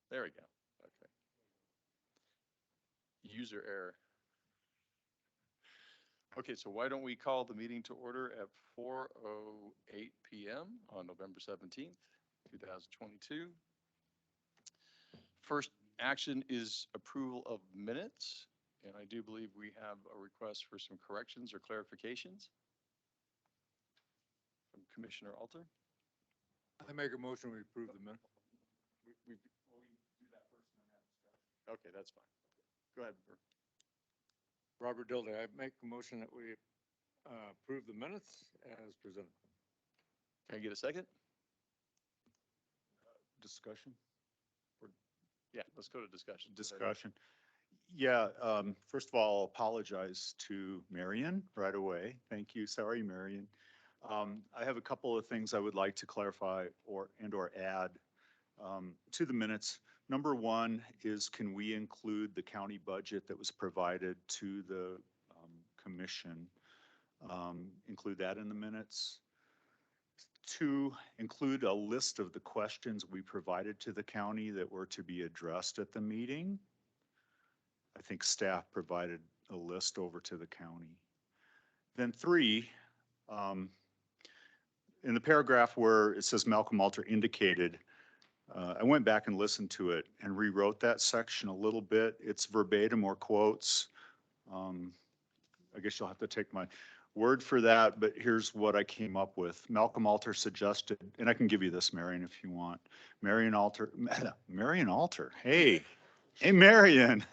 There we go. Okay. User error. Okay, so why don't we call the meeting to order at 4:08 p.m. on November 17th, 2022. First action is approval of minutes, and I do believe we have a request for some corrections or clarifications from Commissioner Alter. I make a motion we approve the minute. We do that first and then have discussion. Okay, that's fine. Go ahead. Robert Dilday, I make a motion that we approve the minutes as presented. Can I get a second? Discussion? Yeah, let's go to discussion. Discussion. Yeah, first of all, I'll apologize to Marion right away. Thank you. Sorry, Marion. I have a couple of things I would like to clarify or add to the minutes. Number one is, can we include the county budget that was provided to the commission? Include that in the minutes. Two, include a list of the questions we provided to the county that were to be addressed at the meeting. I think staff provided a list over to the county. Then three, in the paragraph where it says Malcolm Alter indicated, I went back and listened to it and rewrote that section a little bit. It's verbatim or quotes. I guess you'll have to take my word for that, but here's what I came up with. Malcolm Alter suggested, and I can give you this, Marion, if you want. Marion Alter, hey, Marion.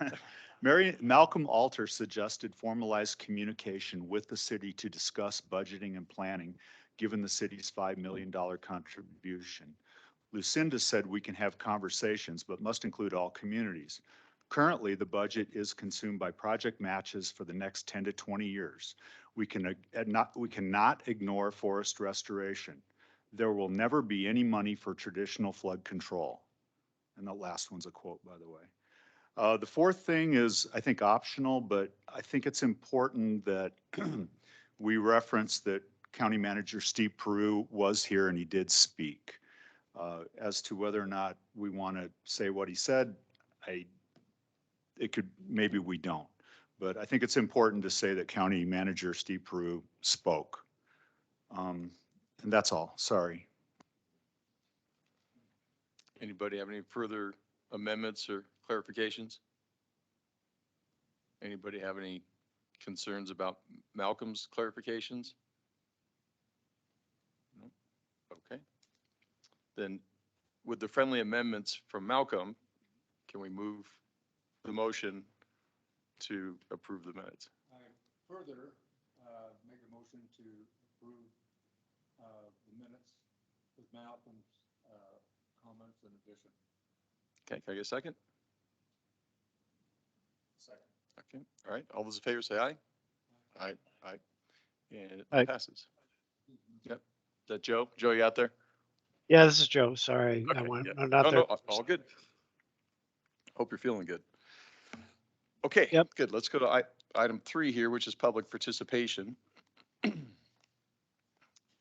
Malcolm Alter suggested formalized communication with the city to discuss budgeting and planning, given the city's $5 million contribution. Lucinda said we can have conversations, but must include all communities. Currently, the budget is consumed by project matches for the next 10 to 20 years. We cannot ignore forest restoration. There will never be any money for traditional flood control. And the last one's a quote, by the way. The fourth thing is, I think, optional, but I think it's important that we reference that County Manager Steve Peru was here and he did speak. As to whether or not we want to say what he said, maybe we don't. But I think it's important to say that County Manager Steve Peru spoke. And that's all. Sorry. Anybody have any further amendments or clarifications? Anybody have any concerns about Malcolm's clarifications? No? Okay. Then with the friendly amendments from Malcolm, can we move the motion to approve the minutes? I further make a motion to approve the minutes with Malcolm's comments and addition. Okay, can I get a second? Second. Okay, all right. All those in favor say aye. Aye. Aye. And it Aye. passes. Yep. Is that Joe? Joe, you out there? Yeah, this is Joe. Sorry, Okay, I went yeah. I'm not No, there. no, all good. Hope you're feeling good. Okay, Yep. good. Let's go to item 3 here, which is public participation.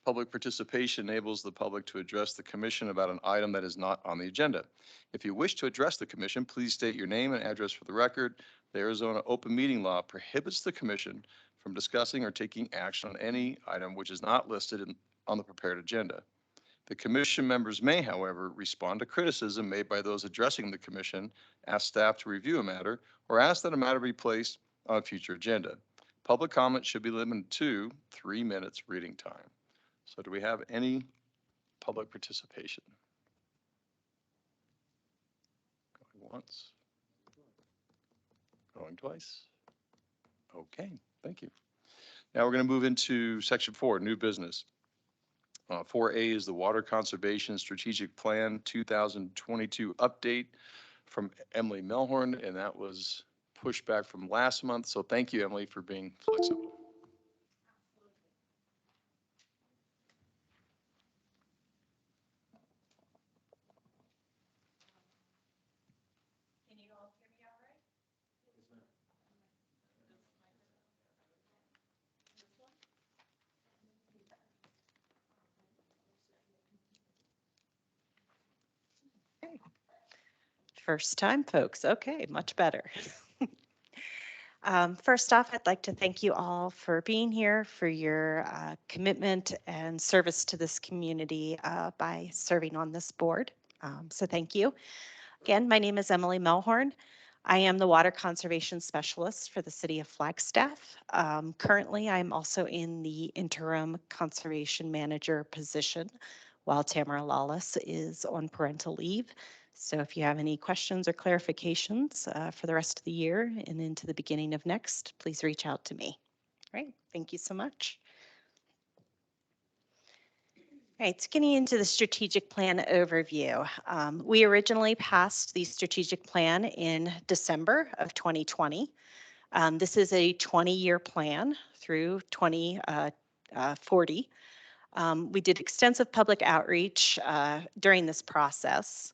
Public participation enables the public to address the commission about an item that is not on the agenda. If you wish to address the commission, please state your name and address for the record. The Arizona open meeting law prohibits the commission from discussing or taking action on any item which is not listed on the prepared agenda. The commission members may, however, respond to criticism made by those addressing the commission, ask staff to review a matter, or ask that a matter be placed on a future agenda. Public comment should be limited to 3 minutes reading time. So do we have any public participation? Going once. Going twice. Okay, thank you. Now we're going to move into section 4, new business. 4A is the Water Conservation Strategic Plan 2022 update from Emily Melhorn, and that was pushed back from last month. So thank you, Emily, for being flexible. Can you all hear me all right? Yes, ma'am. This one? First time, folks. Okay, much better. First off, I'd like to thank you all for being here, for your commitment and service to this community by serving on this board. So thank you. Again, my name is Emily Melhorn. I am the Water Conservation Specialist for the City of Flagstaff. Currently, I'm also in the Interim Conservation Manager position while Tamara Lawless is on parental leave. So if you have any questions or clarifications for the rest of the year and into the beginning of next, please reach out to me. All right, thank you so much. All right, so getting into the strategic plan overview. We originally passed the strategic plan in December of 2020. This is a 20-year plan through 2040. We did extensive public outreach during this process.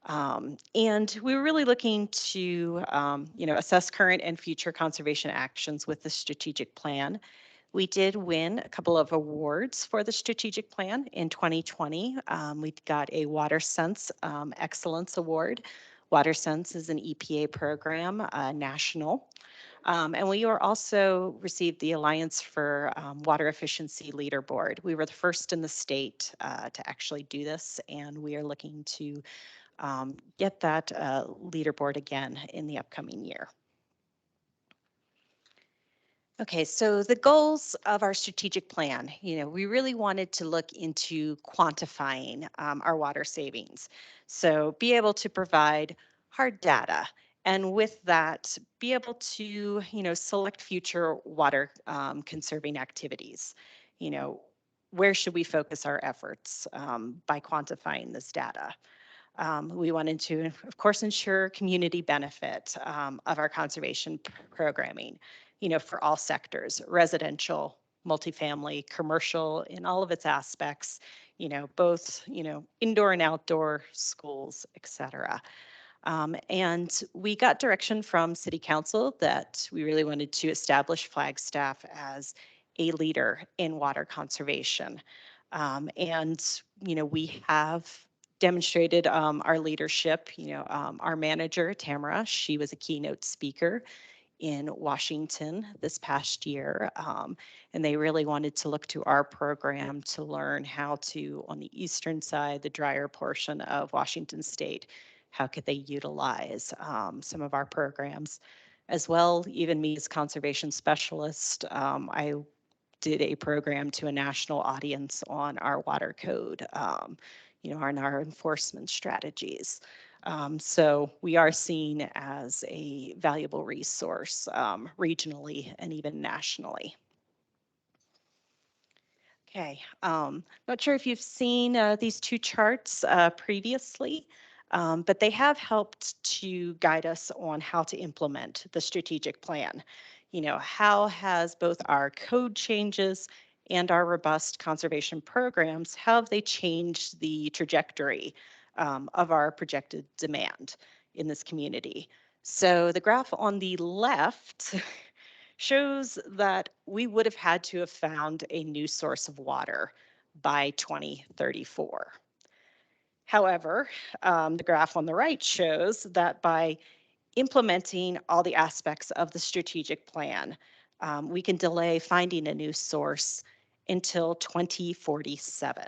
And we were really looking to, assess current and future conservation actions with the strategic plan. We did win a couple of awards for the strategic plan in 2020. We got a Water Sense Excellence Award. Water Sense is an EPA program, national. And we were also received the Alliance for Water Efficiency Leaderboard. We were the first in the state to actually do this, and we are looking to get that leaderboard again in the upcoming year. Okay, so the goals of our strategic plan, we really wanted to look into quantifying our water savings. So be able to provide hard data, and with that, be able to, select future water conserving activities. Where should we focus our efforts by quantifying this data? We wanted to, of course, ensure community benefit of our conservation programming, for all sectors, residential, multifamily, commercial, in all of its aspects, both, indoor and outdoor schools, et cetera. And we got direction from City Council that we really wanted to establish Flagstaff as a leader in water conservation. And, we have demonstrated our leadership. Our manager, Tamara, she was a keynote speaker in Washington this past year. And they really wanted to look to our program to learn how to, on the eastern side, the drier portion of Washington State, how could they utilize some of our programs as well. Even me as conservation specialist, I did a program to a national audience on our water code, on our enforcement strategies. So we are seen as a valuable resource regionally and even nationally. Okay, not sure if you've seen these two charts previously, but they have helped to guide us on how to implement the strategic plan. How has both our code changes and our robust conservation programs, how have they changed the trajectory of our projected demand in this community? So the graph on the left shows that we would have had to have found a new source of water by 2034. However, the graph on the right shows that by implementing all the aspects of the strategic plan, we can delay finding a new source until 2047.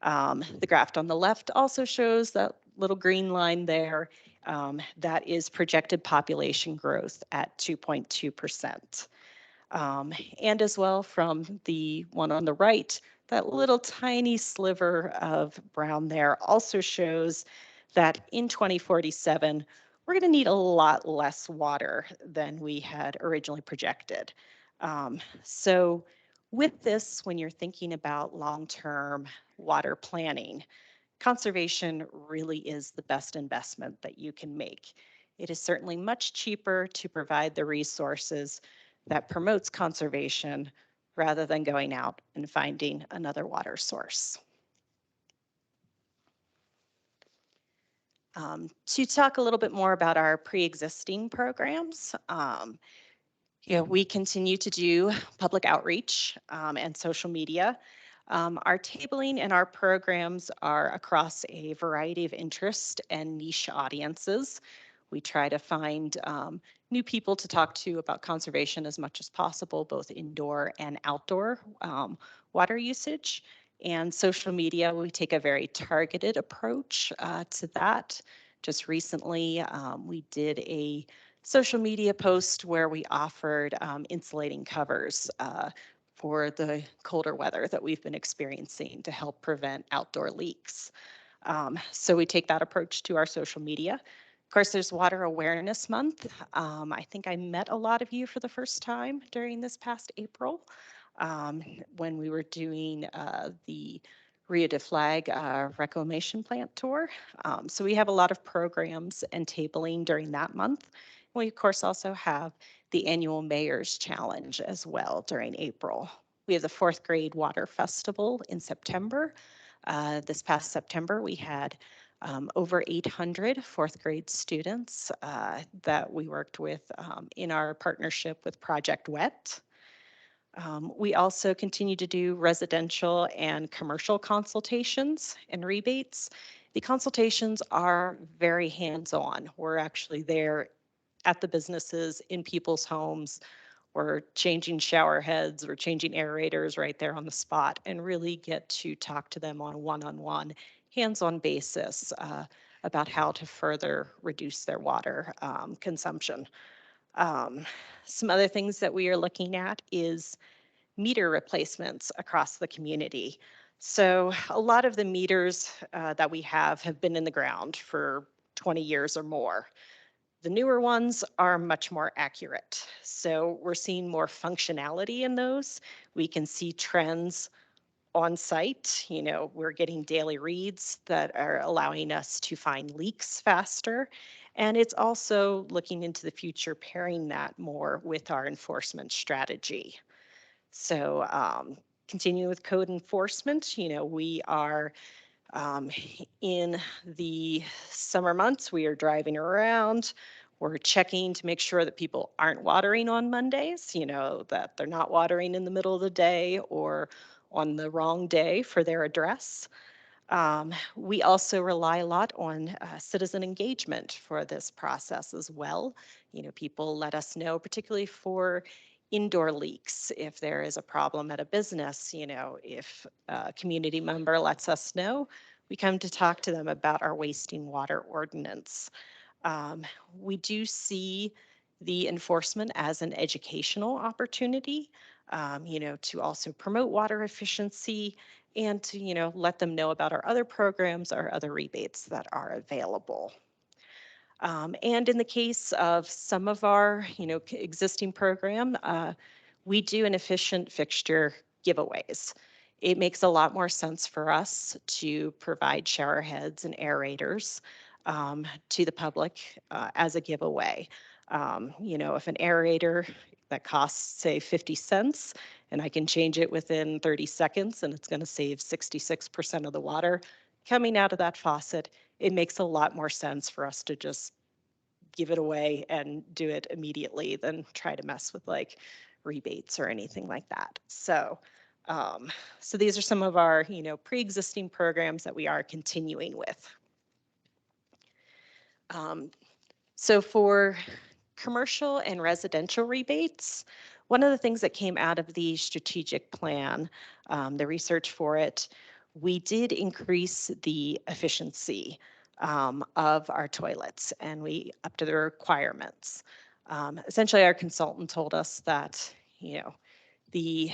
The graph on the left also shows that little green line there. That is projected population growth at 2.2%. And as well from the one on the right, that little tiny sliver of brown there also shows that in 2047, we're going to need a lot less water than we had originally projected. So with this, when you're thinking about long-term water planning, conservation really is the best investment that you can make. It is certainly much cheaper to provide the resources that promotes conservation rather than going out and finding another water source. To talk a little bit more about our pre-existing programs, we continue to do public outreach and social media. Our tabling and our programs are across a variety of interest and niche audiences. We try to find new people to talk to about conservation as much as possible, both indoor and outdoor water usage. And social media, we take a very targeted approach to that. Just recently, we did a social media post where we offered insulating covers for the colder weather that we've been experiencing to help prevent outdoor leaks. So we take that approach to our social media. Of course, there's Water Awareness Month. I think I met a lot of you for the first time during this past April when we were doing the Rio de Flag reclamation plant tour. So we have a lot of programs and tabling during that month. We, of course, also have the annual Mayor's Challenge as well during April. We have the fourth grade water festival in September. This past September, we had over 800 fourth grade students that we worked with in our partnership with Project WET. We also continue to do residential and commercial consultations and rebates. The consultations are very hands-on. We're actually there at the businesses, in people's homes. We're changing shower heads, we're changing aerators right there on the spot, and really get to talk to them on a one-on-one, hands-on basis about how to further reduce their water consumption. Um, some other things that we are looking at is meter replacements across the community. So a lot of the meters that we have been in the ground for 20 years or more. The newer ones are much more accurate. So we're seeing more functionality in those. We can see trends on site. You know, we're getting daily reads that are allowing us to find leaks faster. And it's also looking into the future, pairing that more with our enforcement strategy. So continuing with code enforcement, you know, we are in the summer months, we are driving around. We're checking to make sure that people aren't watering on Mondays, you know, that they're not watering in the middle of the day or on the wrong day for their address. We also rely a lot on citizen engagement for this process as well. You know, people let us know, particularly for indoor leaks, if there is a problem at a business, you know, if a community member lets us know, we come to talk to them about our wasting water ordinance. We do see the enforcement as an educational opportunity, you know, to also promote water efficiency and to, you know, let them know about our other programs, our other rebates that are available. And in the case of some of our, you know, existing program, we do an efficient fixture giveaways. It makes a lot more sense for us to provide shower heads and aerators to the public as a giveaway. You know, if an aerator that costs, say, 50 cents, and I can change it within 30 seconds, and it's going to save 66% of the water coming out of that faucet, it makes a lot more sense for us to just give it away and do it immediately than try to mess with like rebates or anything like that. So these are some of our, you know, pre-existing programs that we are continuing with. So for commercial and residential rebates, one of the things that came out of the strategic plan, the research for it, we did increase the efficiency of our toilets and we upped the requirements. Essentially, our consultant told us that, you know, the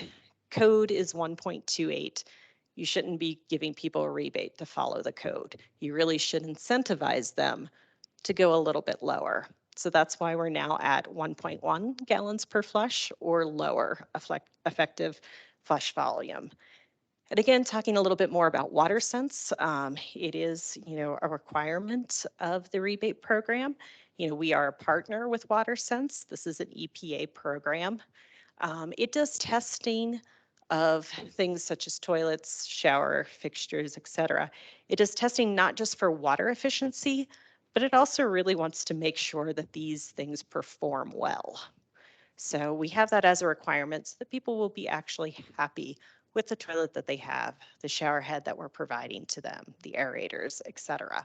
code is 1.28. You shouldn't be giving people a rebate to follow the code. You really should incentivize them to go a little bit lower. So that's why we're now at 1.1 gallons per flush or lower effective flush volume. And again, talking a little bit more about WaterSense, it is, you know, a requirement of the rebate program. You know, we are a partner with WaterSense. This is an EPA program. It does testing of things such as toilets, shower fixtures, et cetera. It does testing not just for water efficiency, but it also really wants to make sure that these things perform well. So we have that as a requirement so that people will be actually happy with the toilet that they have, the shower head that we're providing to them, the aerators, et cetera.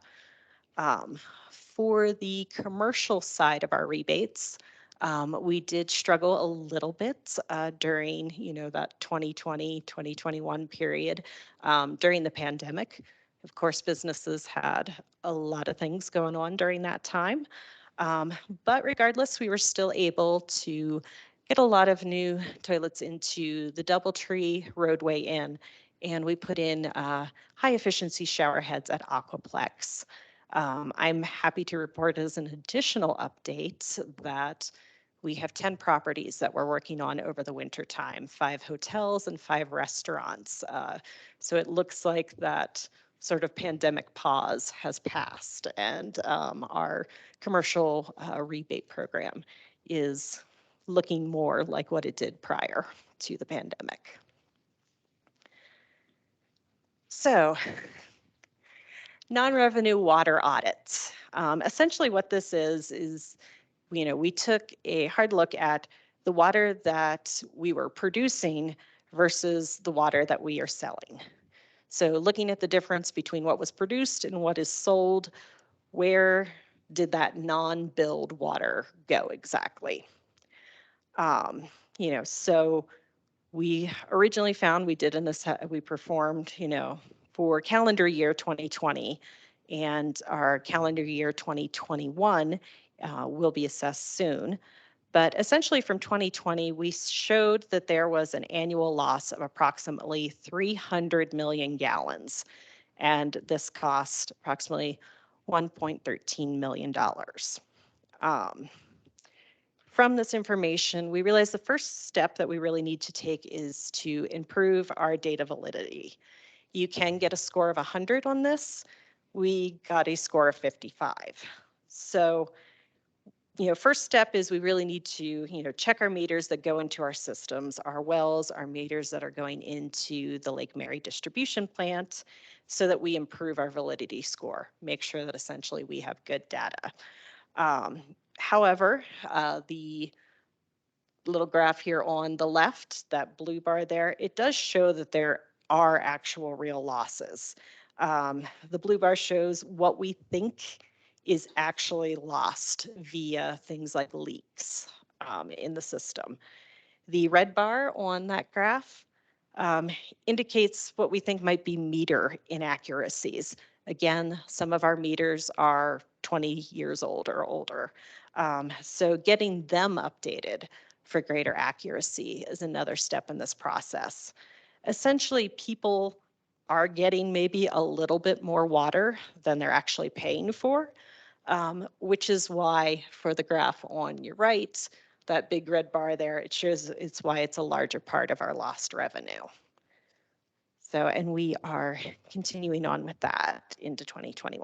For the commercial side of our rebates, we did struggle a little bit during, that 2020, 2021 period during the pandemic. Of course, businesses had a lot of things going on during that time. But regardless, we were still able to get a lot of new toilets into the Doubletree roadway inn, and we put in high efficiency shower heads at Aquaplex. I'm happy to report as an additional update that we have 10 properties that we're working on over the winter time, 5 hotels and 5 restaurants. So it looks like that sort of pandemic pause has passed, and our commercial rebate program is looking more like what it did prior to the pandemic. So non-revenue water audits. Essentially what this is, we took a hard look at the water that we were producing versus the water that we are selling. So looking at the difference between what was produced and what is sold, where did that non-billed water go exactly? So we originally found we performed, for calendar year 2020, and our calendar year 2021 will be assessed soon. But essentially from 2020, we showed that there was an annual loss of approximately 300 million gallons. And this cost approximately $1.13 million. From this information, we realized the first step that we really need to take is to improve our data validity. You can get a score of 100 on this. We got a score of 55. So, first step is we really need to, check our meters that go into our systems, our wells, our meters that are going into the Lake Mary distribution plant, so that we improve our validity score, make sure that essentially we have good data. However, the little graph here on the left, that blue bar there, it does show that there are actual real losses. The blue bar shows what we think is actually lost via things like leaks in the system. The red bar on that graph indicates what we think might be meter inaccuracies. Again, some of our meters are 20 years old or older. So getting them updated for greater accuracy is another step in this process. Essentially, people are getting maybe a little bit more water than they're actually paying for, which is why for the graph on your right, that big red bar there, it shows it's why it's a larger part of our lost revenue. So, and we are continuing on with that into 2021.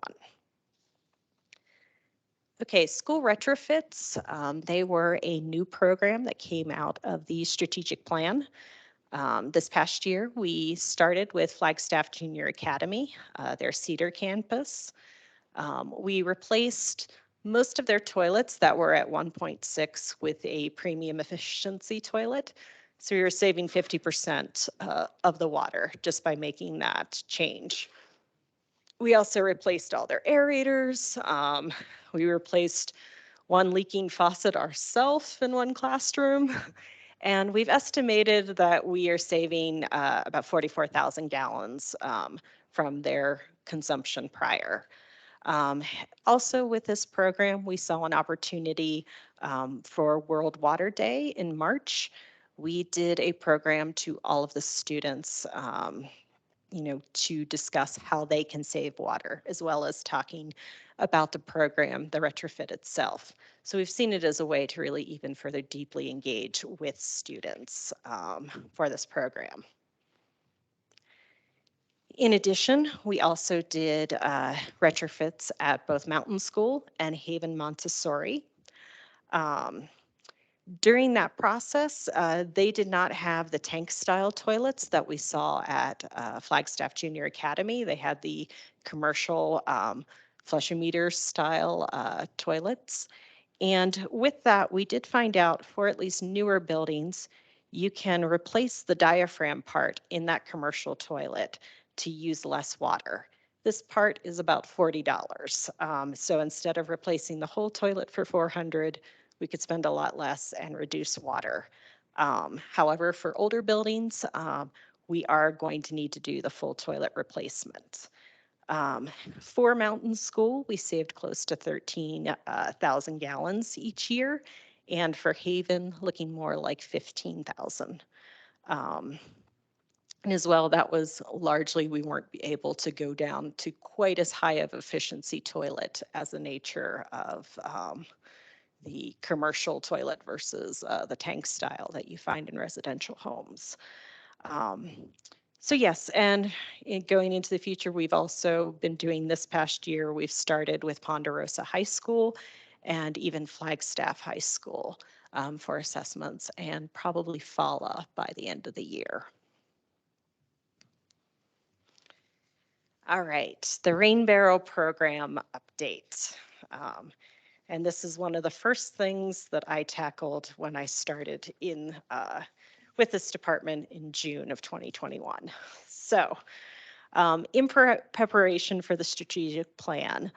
Okay, school retrofits, they were a new program that came out of the strategic plan. This past year, we started with Flagstaff Junior Academy, their Cedar campus. We replaced most of their toilets that were at 1.6 with a premium efficiency toilet. So we were saving 50% of the water just by making that change. We also replaced all their aerators. We replaced one leaking faucet ourselves in one classroom. And we've estimated that we are saving about 44,000 gallons from their consumption prior. Also with this program, we saw an opportunity for World Water Day in March. We did a program to all of the students, to discuss how they can save water, as well as talking about the program, the retrofit itself. So we've seen it as a way to really even further deeply engage with students for this program. In addition, we also did retrofits at both Mountain School and Haven Montessori. During that process, they did not have the tank style toilets that we saw at Flagstaff Junior Academy. They had the commercial flush-o-meter style toilets. And with that, we did find out for at least newer buildings, you can replace the diaphragm part in that commercial toilet to use less water. This part is about $40. So instead of replacing the whole toilet for $400, we could spend a lot less and reduce water. However, for older buildings, we are going to need to do the full toilet replacement. For Mountain School, we saved close to 13,000 gallons each year, and for Haven, looking more like 15,000. And as well, that was largely, we weren't able to go down to quite as high of efficiency toilet as the nature of the commercial toilet versus the tank style that you find in residential homes. Um, so yes, and going into the future, we've also been doing this past year, we've started with Ponderosa High School and even Flagstaff High School for assessments, and probably FALA by the end of the year. All right, the Rain Barrel Program update. And this is one of the first things that I tackled when I started in with this department in June of 2021. So in preparation for the strategic plan,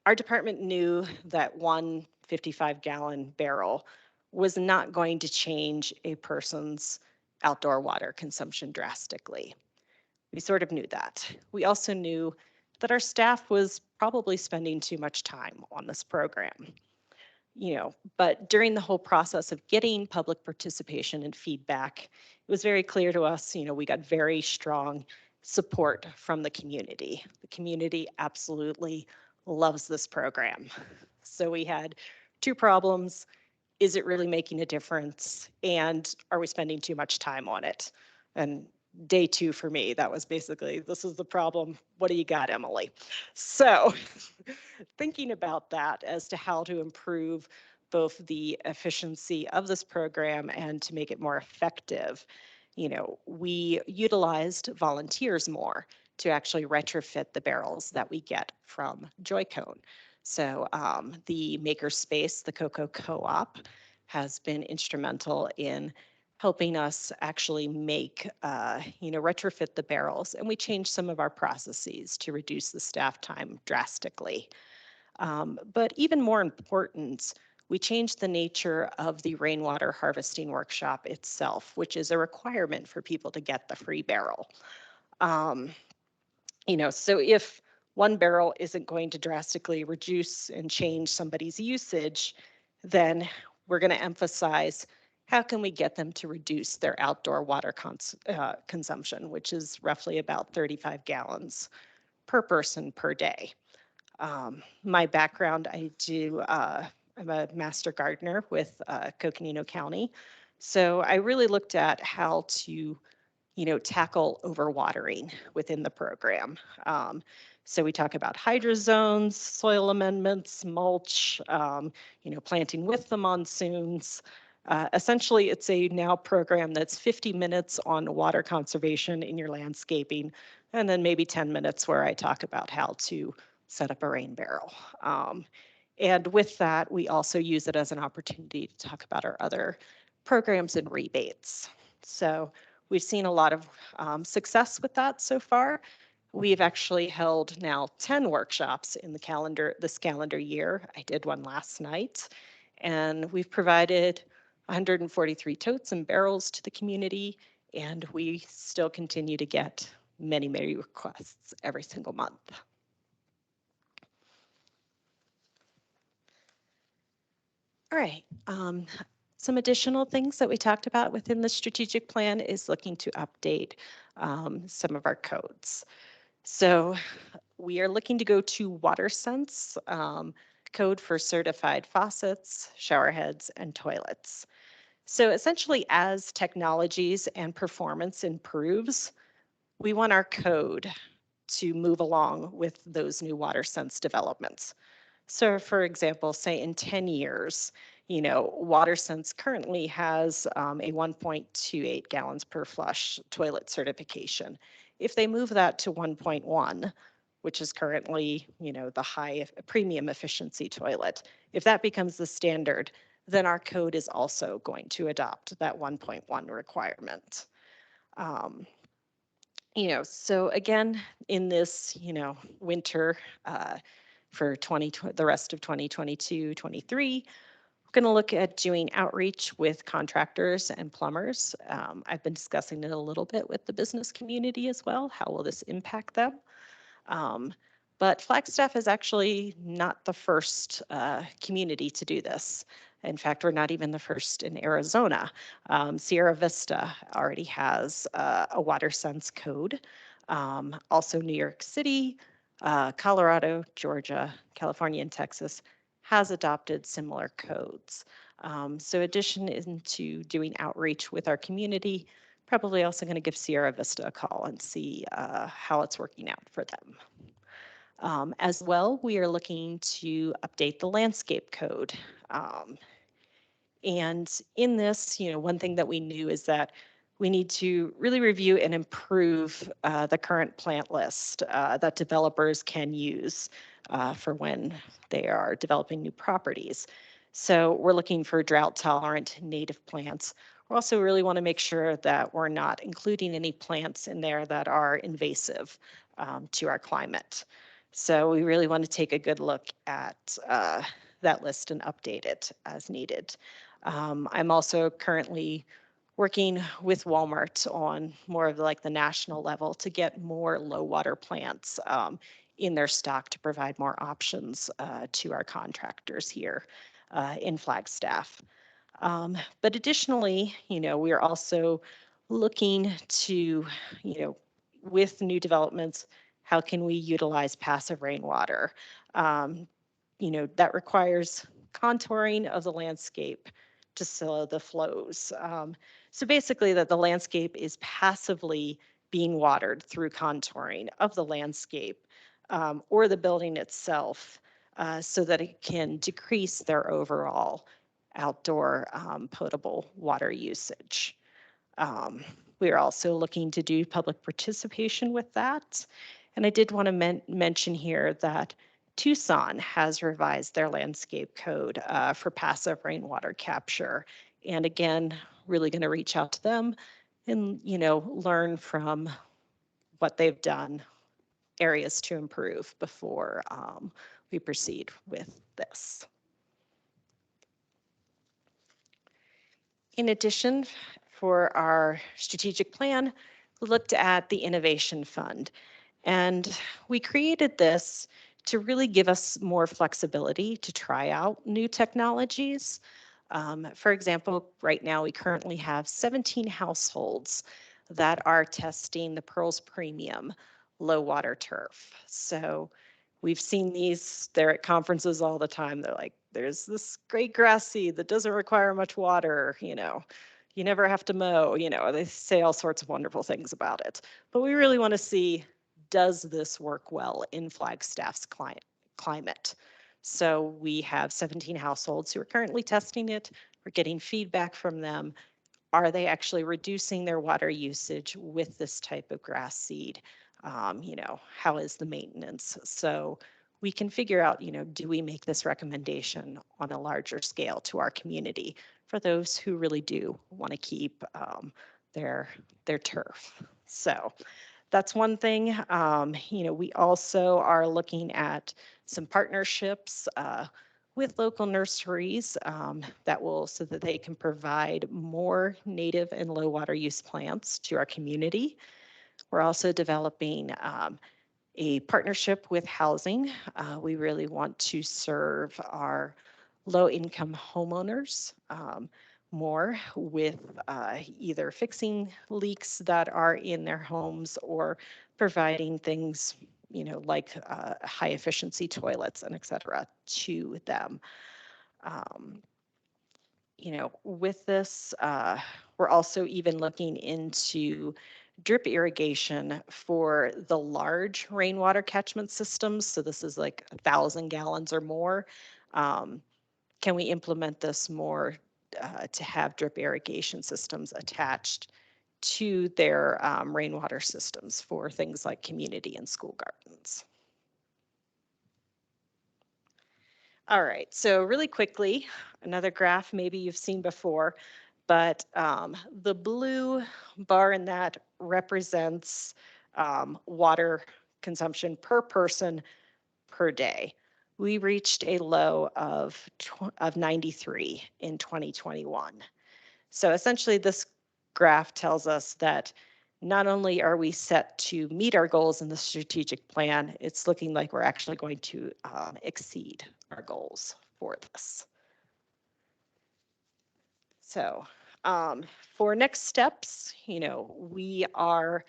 our department knew that one 55-gallon barrel was not going to change a person's outdoor water consumption drastically. We sort of knew that. We also knew that our staff was probably spending too much time on this program. But during the whole process of getting public participation and feedback, it was very clear to us, we got very strong support from the community. The community absolutely loves this program. So we had two problems. Is it really making a difference? And are we spending too much time on it? And day two for me, that was basically, this is the problem. What do you got, Emily? So thinking about that as to how to improve both the efficiency of this program and to make it more effective, we utilized volunteers more to actually retrofit the barrels that we get from Joycone. So the makerspace, the Cocoa Co-op, has been instrumental in helping us actually make, retrofit the barrels. And we changed some of our processes to reduce the staff time drastically. But even more important, we changed the nature of the rainwater harvesting workshop itself, which is a requirement for people to get the free barrel. So if one barrel isn't going to drastically reduce and change somebody's usage, then we're going to emphasize how can we get them to reduce their outdoor water consumption, which is roughly about 35 gallons per person per day. My background, I'm a master gardener with Coconino County. So I really looked at how to tackle overwatering within the program. So we talk about hydro zones, soil amendments, mulch, planting with the monsoons. Essentially, it's a now program that's 50 minutes on water conservation in your landscaping, and then maybe 10 minutes where I talk about how to set up a rain barrel. And with that, we also use it as an opportunity to talk about our other programs and rebates. So we've seen a lot of success with that so far. We've actually held now 10 workshops in this calendar year. I did one last night, and we've provided 143 totes and barrels to the community, and we still continue to get many, many requests every single month. All right. Some additional things that we talked about within the strategic plan is looking to update some of our codes. So we are looking to go to WaterSense code for certified faucets, shower heads, and toilets. So essentially, as technologies and performance improves, we want our code to move along with those new WaterSense developments. So for example, say in 10 years, WaterSense currently has a 1.28 gallons per flush toilet certification. If they move that to 1.1, which is currently, the high premium efficiency toilet, if that becomes the standard, then our code is also going to adopt that 1.1 requirement. Um, so again, in this, winter for the rest of 2022, 23, we're going to look at doing outreach with contractors and plumbers. I've been discussing it a little bit with the business community as well. How will this impact them? Um, but Flagstaff is actually not the first community to do this. In fact, we're not even the first in Arizona. Sierra Vista already has a water sense code. Also, New York City, Colorado, Georgia, California, and Texas has adopted similar codes. So addition into doing outreach with our community, probably also going to give Sierra Vista a call and see how it's working out for them. As well, we are looking to update the landscape code. And in this, one thing that we knew is that we need to really review and improve the current plant list that developers can use for when they are developing new properties. So we're looking for drought tolerant native plants. We also really want to make sure that we're not including any plants in there that are invasive to our climate. So we really want to take a good look at that list and update it as needed. I'm also currently working with Walmart on more of like the national level to get more low water plants in their stock to provide more options to our contractors here in Flagstaff. But additionally, we are also looking to, with new developments, how can we utilize passive rainwater? Um, that requires contouring of the landscape to slow the flows. So basically that the landscape is passively being watered through contouring of the landscape or the building itself so that it can decrease their overall outdoor potable water usage. We are also looking to do public participation with that. And I did want to mention here that Tucson has revised their landscape code for passive rainwater capture. And again, really going to reach out to them and, learn from what they've done, areas to improve before we proceed with this. In addition, for our strategic plan, we looked at the Innovation Fund. And we created this to really give us more flexibility to try out new technologies. For example, right now we currently have 17 households that are testing the Pearls Premium low water turf. So we've seen these, they're at conferences all the time. They're like, there's this great grass seed that doesn't require much water, you never have to mow, they say all sorts of wonderful things about it. But we really want to see, does this work well in Flagstaff's climate? So we have 17 households who are currently testing it. We're getting feedback from them. Are they actually reducing their water usage with this type of grass seed? How is the maintenance? So we can figure out, do we make this recommendation on a larger scale to our community for those who really do want to keep their turf? So that's one thing. We also are looking at some partnerships with local nurseries so that they can provide more native and low water use plants to our community. We're also developing a partnership with housing. We really want to serve our low income homeowners more with either fixing leaks that are in their homes or providing things, like high efficiency toilets and et cetera to them. Um, with this, we're also even looking into drip irrigation for the large rainwater catchment systems. So this is like 1,000 gallons or more. Can we implement this more to have drip irrigation systems attached to their rainwater systems for things like community and school gardens? All right, so really quickly, another graph maybe you've seen before, but the blue bar in that represents water consumption per person per day. We reached a low of 93 in 2021. So essentially, this graph tells us that not only are we set to meet our goals in the strategic plan, it's looking like we're actually going to exceed our goals for this. So for next steps, we are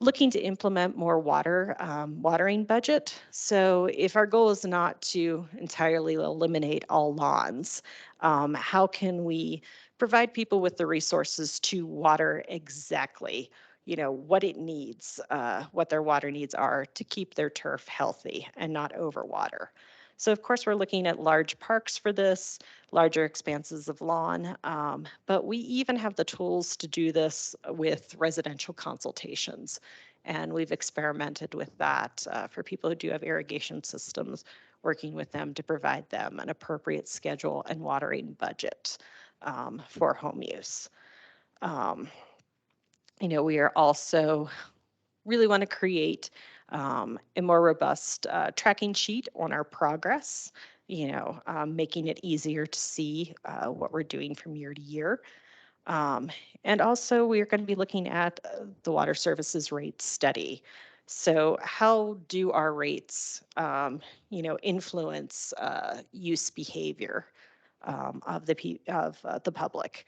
looking to implement more watering budget. So if our goal is not to entirely eliminate all lawns, how can we provide people with the resources to water exactly, what it needs, what their water needs are to keep their turf healthy and not overwater. So of course, we're looking at large parks for this, larger expanses of lawn, but we even have the tools to do this with residential consultations. And we've experimented with that for people who do have irrigation systems, working with them to provide them an appropriate schedule and watering budget for home use. Um, we are also really want to create a more robust tracking sheet on our progress, making it easier to see what we're doing from year to year. Um, and also, we are going to be looking at the water services rate study. So, how do our rates, influence use behavior of the public?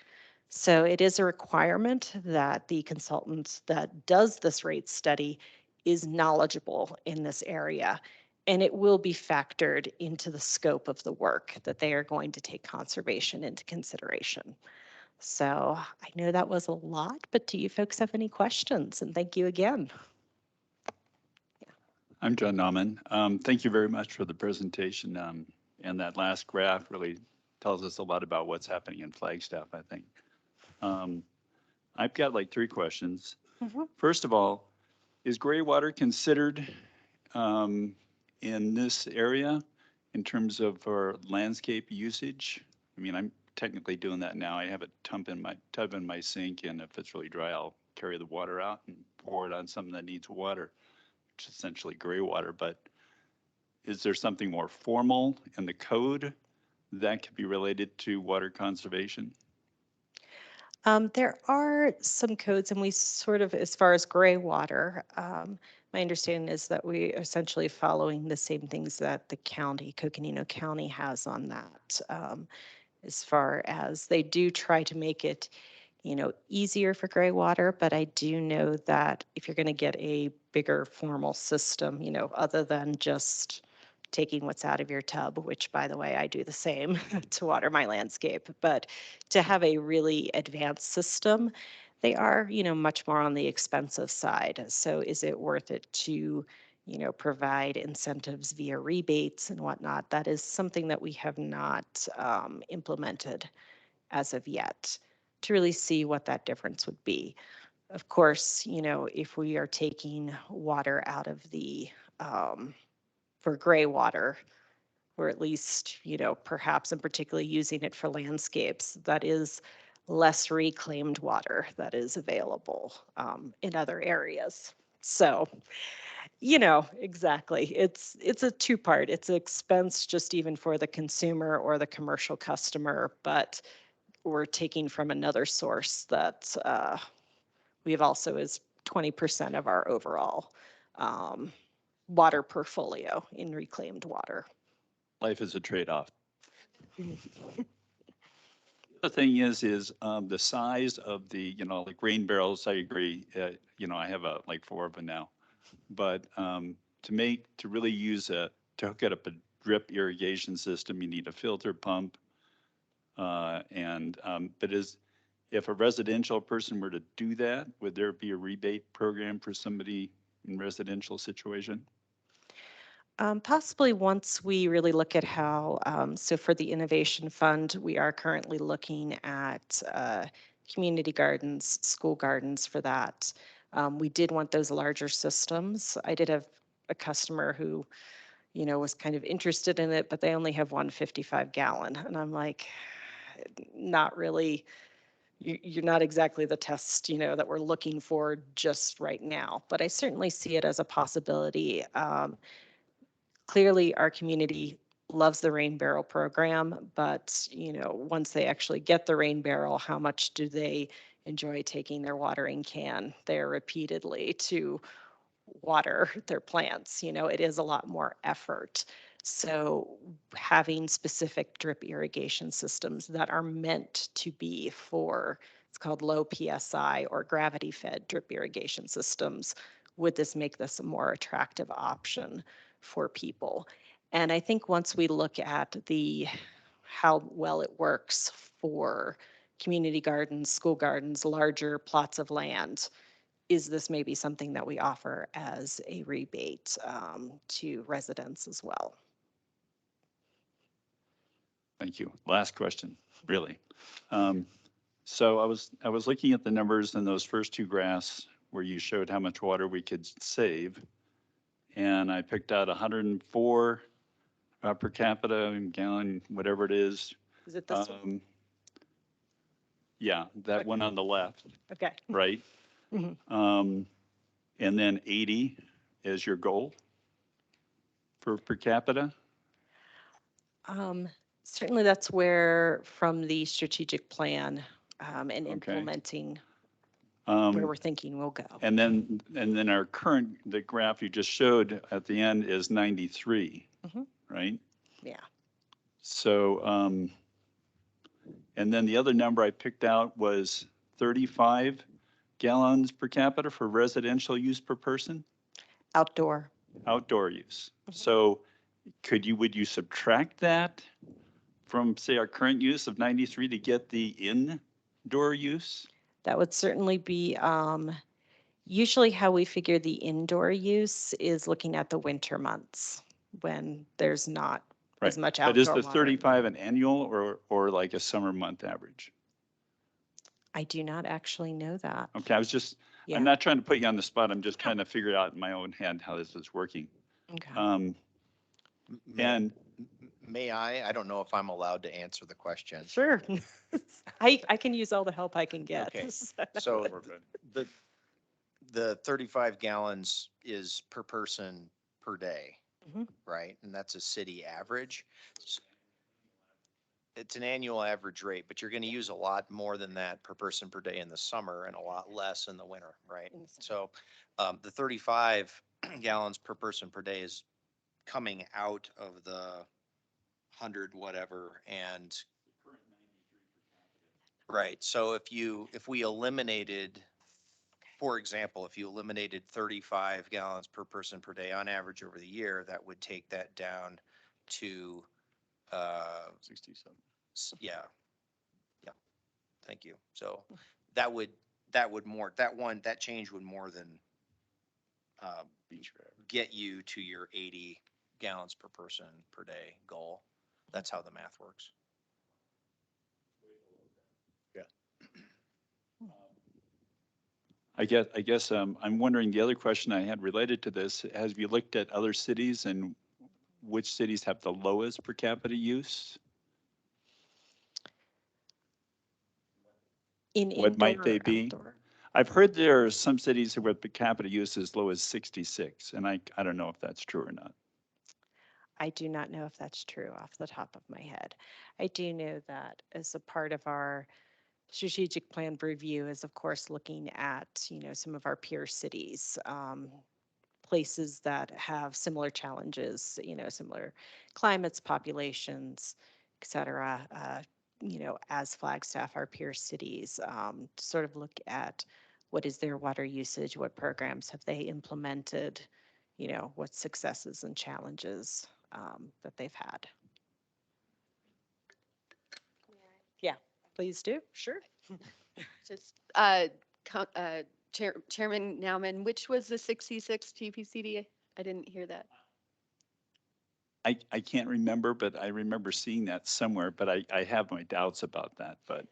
So, it is a requirement that the consultant that does this rate study is knowledgeable in this area, and it will be factored into the scope of the work that they are going to take conservation into consideration. So I know that was a lot, but do you folks have any questions? And thank you again. I'm John Nauman. Thank you very much for the presentation. And that last graph really tells us a lot about what's happening in Flagstaff, I think. I've got like 3 questions. Mhm. First of all, is gray water considered in this area in terms of our landscape usage? I mean, I'm technically doing that now. I have a tub in my sink, and if it's really dry, I'll carry the water out and pour it on something that needs water, which is essentially gray water. But is there something more formal in the code that could be related to water conservation? There are some codes, and we sort of, as far as gray water, my understanding is that we are essentially following the same things that the county, Coconino County, has on that. As far as they do try to make it easier for gray water, but I do know that if you're going to get a bigger formal system, other than just taking what's out of your tub, which by the way, I do the same to water my landscape, but to have a really advanced system, they are, much more on the expensive side. So is it worth it to, provide incentives via rebates and whatnot? That is something that we have not implemented as of yet to really see what that difference would be. Of course, if we are taking water out of for gray water, or at least, perhaps and particularly using it for landscapes, that is less reclaimed water that is available in other areas. So, exactly. It's a two-part. It's an expense just even for the consumer or the commercial customer, but we're taking from another source that we have also is 20% of our overall um, water portfolio in reclaimed water. Life is a trade-off. The thing is the size of the, like rain barrels, I agree. I have like 4 of them now. But to really to hook it up a drip irrigation system, you need a filter pump. But if a residential person were to do that, would there be a rebate program for somebody in residential situation? Possibly once we really look at how, so for the Innovation Fund, we are currently looking at community gardens, school gardens for that. We did want those larger systems. I did have a customer who was kind of interested in it, but they only have 155 gallon. And I'm like, not really, you're not exactly the test, that we're looking for just right now. But I certainly see it as a possibility. Clearly, our community loves the rain barrel program, but, once they actually get the rain barrel, how much do they enjoy taking their watering can there repeatedly to water their plants? It is a lot more effort. So having specific drip irrigation systems that are meant to be for, it's called low PSI or gravity fed drip irrigation systems, would this make this a more attractive option for people? And I think once we look at how well it works for community gardens, school gardens, larger plots of land, is this maybe something that we offer as a rebate to residents as well? Thank you. Last question, really. So I was looking at the numbers in those first two graphs where you showed how much water we could save. And I picked out 104 per capita and gallon, whatever it is. Is it this one? Yeah, that one on the left, Okay. right? Mhm. And then 80 is your goal for per capita? Certainly that's where, from the strategic plan and Okay. implementing, where we're thinking we'll go. And then our current, the graph you just showed at the end is 93, Mhm. right? Yeah. So, and then the other number I picked out was 35 gallons per capita for residential use per person, Outdoor. outdoor use. So would you subtract that from, say, our current use of 93 to get the indoor use? That would certainly be, usually how we figure the indoor use is looking at the winter months when there's not as Right. much But is outdoor the watering. 35 an annual or like a summer month average? I do not actually know that. Okay, Yeah. I'm not trying to put you on the spot. I'm just trying to figure out in my own head how this is working. Okay. And May I? I don't know if I'm allowed to answer the question. Sure. I can use all the help I can get. Okay. So the 35 gallons is per person per day, Mhm. right? And that's a city average. It's an annual average rate, but you're going to use a lot more than that per person per day in the summer and a lot less in the winter, right? In the summer. So the 35 gallons per person per day is coming out of the 100 whatever and right. So if we eliminated, for example, if you eliminated 35 gallons per person per day on average over the year, that would take that down to, 67. yeah. Yeah. Thank you. So that would that change would more than, get you to your 80 gallons per person per day goal. That's how the math works. I guess I'm wondering, the other question I had related to this, have you looked at other cities and which cities have the lowest per capita use? In What might indoor they or be? outdoor? I've heard there are some cities where per capita use is as low as 66, and I don't know if that's true or not. I do not know if that's true off the top of my head. I do know that as a part of our strategic plan review is, of course, looking at, some of our peer cities, places that have similar challenges, similar climates, populations, et cetera, as Flagstaff, our peer cities, to sort of look at what is their water usage, what programs have they implemented, what successes and challenges that they've had. Yeah, please do. Sure. Just, Chairman Nauman, which was the 66 GPCD? I didn't hear that. I can't remember, but I remember seeing that somewhere, but I have my doubts about that, but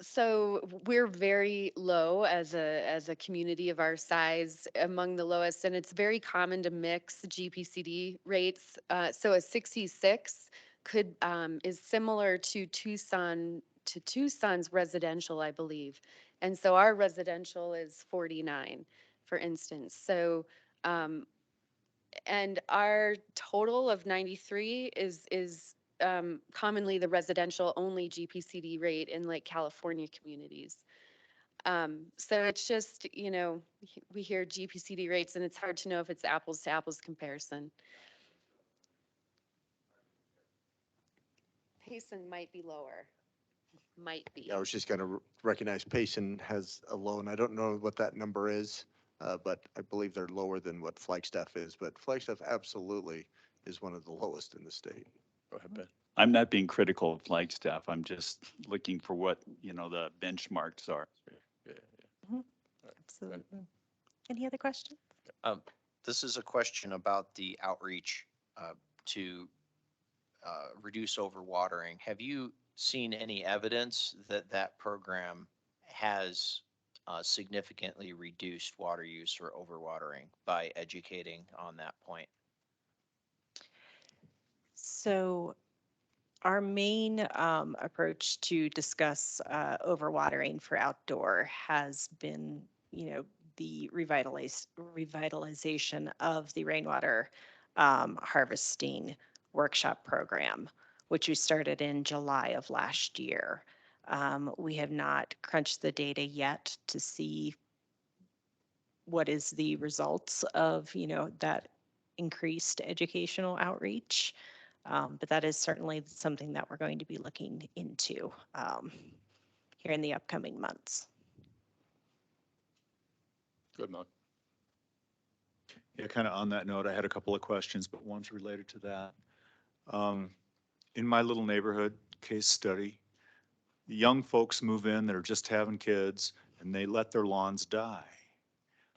So we're very low as a community of our size, among the lowest, and it's very common to mix GPCD rates. So a 66 is similar to Tucson's residential, I believe. And so our residential is 49, for instance. So and our total of 93 is commonly the residential only GPCD rate in like California communities. So it's just, we hear GPCD rates and it's hard to know if it's apples to apples comparison. Payson might be lower, might be. I was just going to recognize Payson has a low, and I don't know what that number is, but I believe they're lower than what Flagstaff is. But Flagstaff absolutely is one of the lowest in the state. Go ahead, Ben. I'm not being critical of Flagstaff. I'm just looking for what, the benchmarks are. Yeah. Absolutely. Any other questions? This is a question about the outreach to reduce overwatering. Have you seen any evidence that that program has significantly reduced water use or overwatering by educating on that point? So our main approach to discuss overwatering for outdoor has been, the revitalization of the rainwater harvesting workshop program, which we started in July of last year. We have not crunched the data yet to see what is the results of, that increased educational outreach. But that is certainly something that we're going to be looking into here in the upcoming months. Good, Mark. Yeah, kind of on that note, I had a couple of questions, but one's related to that. In my little neighborhood, case study, young folks move in that are just having kids and they let their lawns die.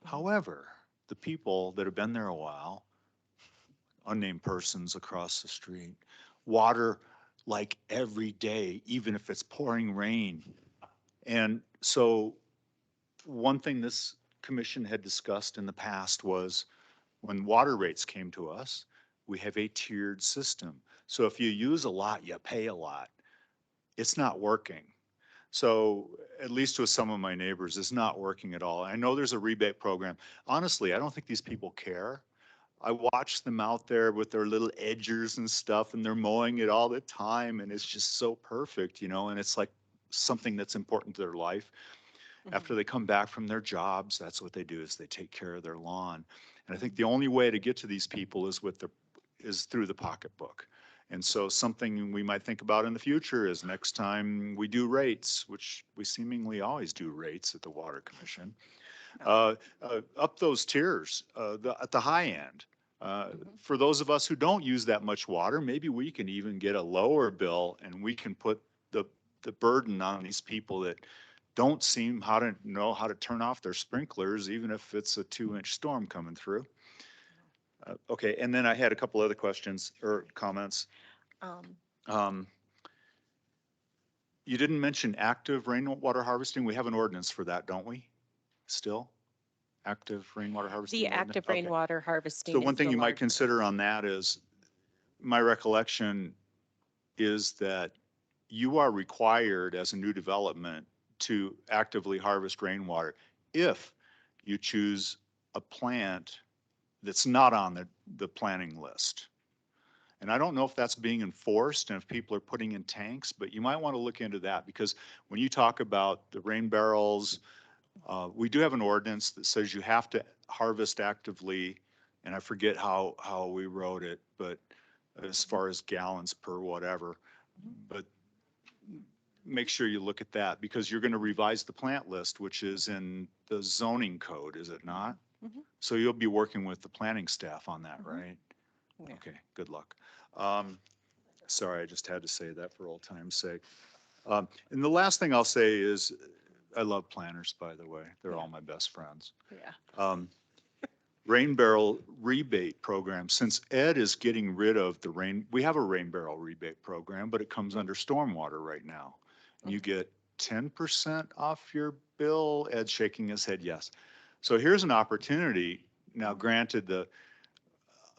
However, the people that have been there a while, unnamed persons across the street, water like every day, even if it's pouring rain. And so one thing this commission had discussed in the past was when water rates came to us, we have a tiered system. So if you use a lot, you pay a lot. It's not working. So at least with some of my neighbors, it's not working at all. I know there's a rebate program. Honestly, I don't think these people care. I watch them out there with their little edgers and stuff, and they're mowing it all the time, and it's just so perfect, and it's like something that's important to their life. After they come back from their jobs, that's what they do, is they take care of their lawn. And I think the only way to get to these people is through the pocketbook. And so something we might think about in the future is next time we do rates, which we seemingly always do rates at the Water Commission, up those tiers at the high end. For those of us who don't use that much water, maybe we can even get a lower bill, and we can put the burden on these people that don't seem to know how to turn off their sprinklers, even if it's a 2-inch storm coming through. Okay, and then I had a couple other questions or comments. You didn't mention active rainwater harvesting. We have an ordinance for that, don't we? Still? Active rainwater harvesting? The ordinance? active Okay. rainwater harvesting. So one is thing the you might larger- consider on that is, my recollection is that you are required as a new development to actively harvest rainwater if you choose a plant that's not on the planning list. And I don't know if that's being enforced and if people are putting in tanks, but you might want to look into that, because when you talk about the rain barrels, we do have an ordinance that says you have to harvest actively, and I forget how we wrote it, but as far as gallons per whatever. But make sure you look at that, because you're going to revise the plant list, which is in the zoning code, is it not? Mhm. So you'll be working with the planning staff on that, right? Yeah. Okay, good luck. Sorry, I just had to say that for old time's sake. And the last thing I'll say is, I love planners, by the way. They're all my best friends. Yeah. Rain barrel rebate program, since Ed is getting rid of we have a rain barrel rebate program, but it comes under stormwater right now. You get 10% off your bill. Ed's shaking his head, yes. So here's an opportunity. Now, granted,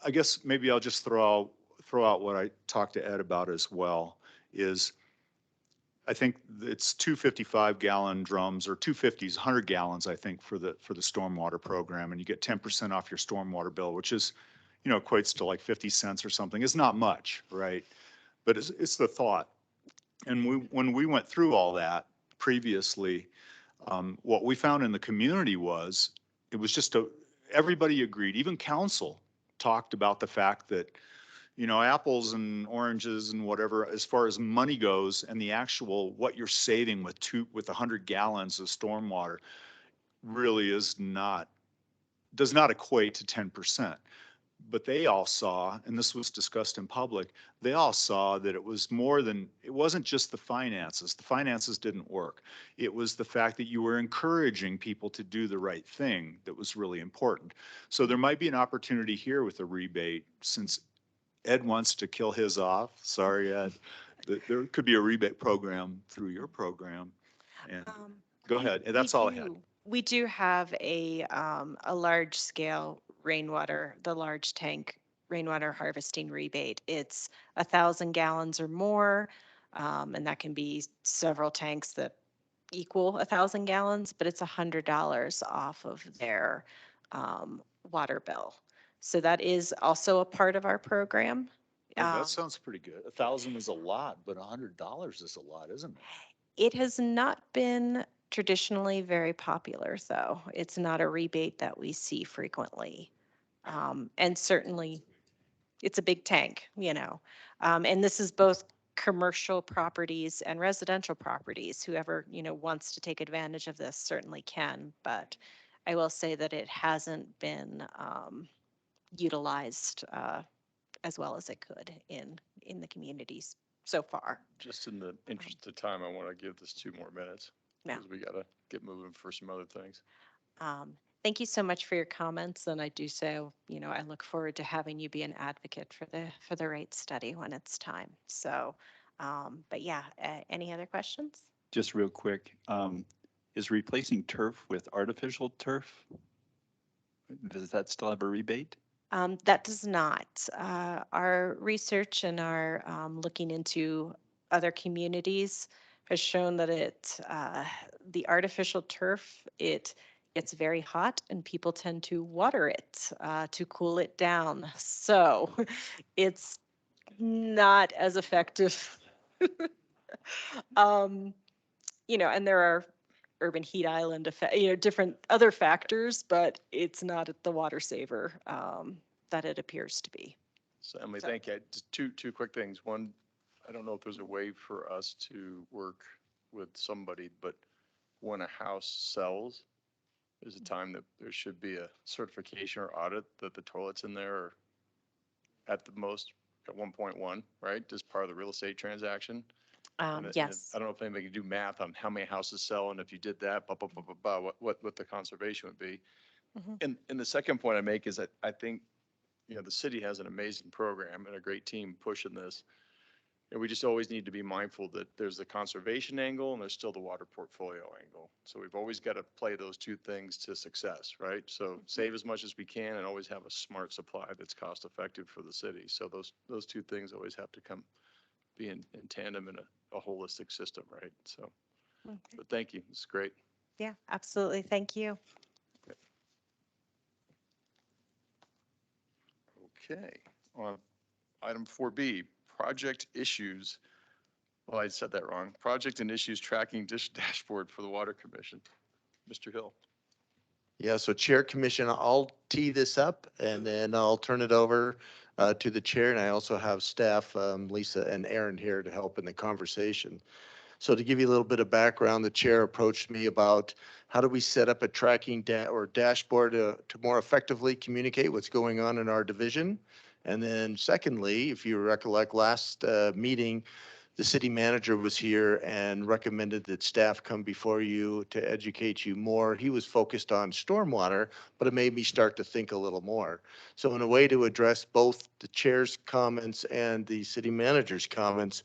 I guess maybe I'll just throw out what I talked to Ed about as well, is I think it's 255 gallon drums or 250s, 100 gallons, I think, for the stormwater program. And you get 10% off your stormwater bill, which is, equates to like 50 cents or something. It's not much, right? But it's the thought. And when we went through all that previously, what we found in the community was, it was just everybody agreed, even council talked about the fact that, apples and oranges and whatever, as far as money goes and the actual, what you're saving with 100 gallons of stormwater really does not equate to 10%. But they all saw, and this was discussed in public, they all saw that it wasn't just the finances. The finances didn't work. It was the fact that you were encouraging people to do the right thing that was really important. So there might be an opportunity here with a rebate, since Ed wants to kill his off. Sorry, Ed. There could be a rebate program through your program. And go ahead. That's all I had. We do have a large scale the large tank rainwater harvesting rebate. It's 1,000 gallons or more, and that can be several tanks that equal 1,000 gallons, but it's $100 off of their water bill. So that is also a part of our program. That sounds pretty good. 1,000 is a lot, but $100 is a lot, isn't it? It has not been traditionally very popular, though. It's not a rebate that we see frequently. And certainly, it's a big tank, and this is both commercial properties and residential properties. Whoever, wants to take advantage of this certainly can, but I will say that it hasn't been utilized as well as it could in the communities so far. Just in the interest of time, I want to give this 2 more minutes Yeah. because we got to get moving for some other things. Thank you so much for your comments, and I do so, I look forward to having you be an advocate for the rate study when it's time. So, but yeah, any other questions? Just real quick, is replacing turf with artificial turf? Does that still have a rebate? That does not. Our research and our looking into other communities has shown that the artificial turf, it gets very hot and people tend to water it to cool it down. So it's not as effective. um, and there are urban heat island effect, different other factors, but it's not the water saver that it appears to be. So Emily, thank you. Just two quick things. One, I don't know if there's a way for us to work with somebody, but when a house sells, there's a time that there should be a certification or audit that the toilets in there are at the most at 1.1, right? As part of the real estate transaction. Yes. I don't know if anybody can do math on how many houses sell, and if you did that, what the conservation would be. Mhm. And the second point I make is that I think, the city has an amazing program and a great team pushing this. And we just always need to be mindful that there's the conservation angle and there's still the water portfolio angle. So we've always got to play those two things to success, right? So save as much as we can and always have a smart supply that's cost effective for the city. So those two things always have to be in tandem in a holistic system, right? So, Okay. but thank you. It's great. Yeah, absolutely. Thank you. Okay. On item 4B, project issues. Well, I said that wrong. Project and issues tracking dashboard for the Water Commission. Mr. Hill. Yeah, so Chair Commission, I'll tee this up and then I'll turn it over to the chair. And I also have staff, Lisa and Aaron here to help in the conversation. So to give you a little bit of background, the chair approached me about how do we set up a tracking dashboard to more effectively communicate what's going on in our division. And then secondly, if you recollect last meeting, the city manager was here and recommended that staff come before you to educate you more. He was focused on stormwater, but it made me start to think a little more. So in a way to address both the chair's comments and the city manager's comments,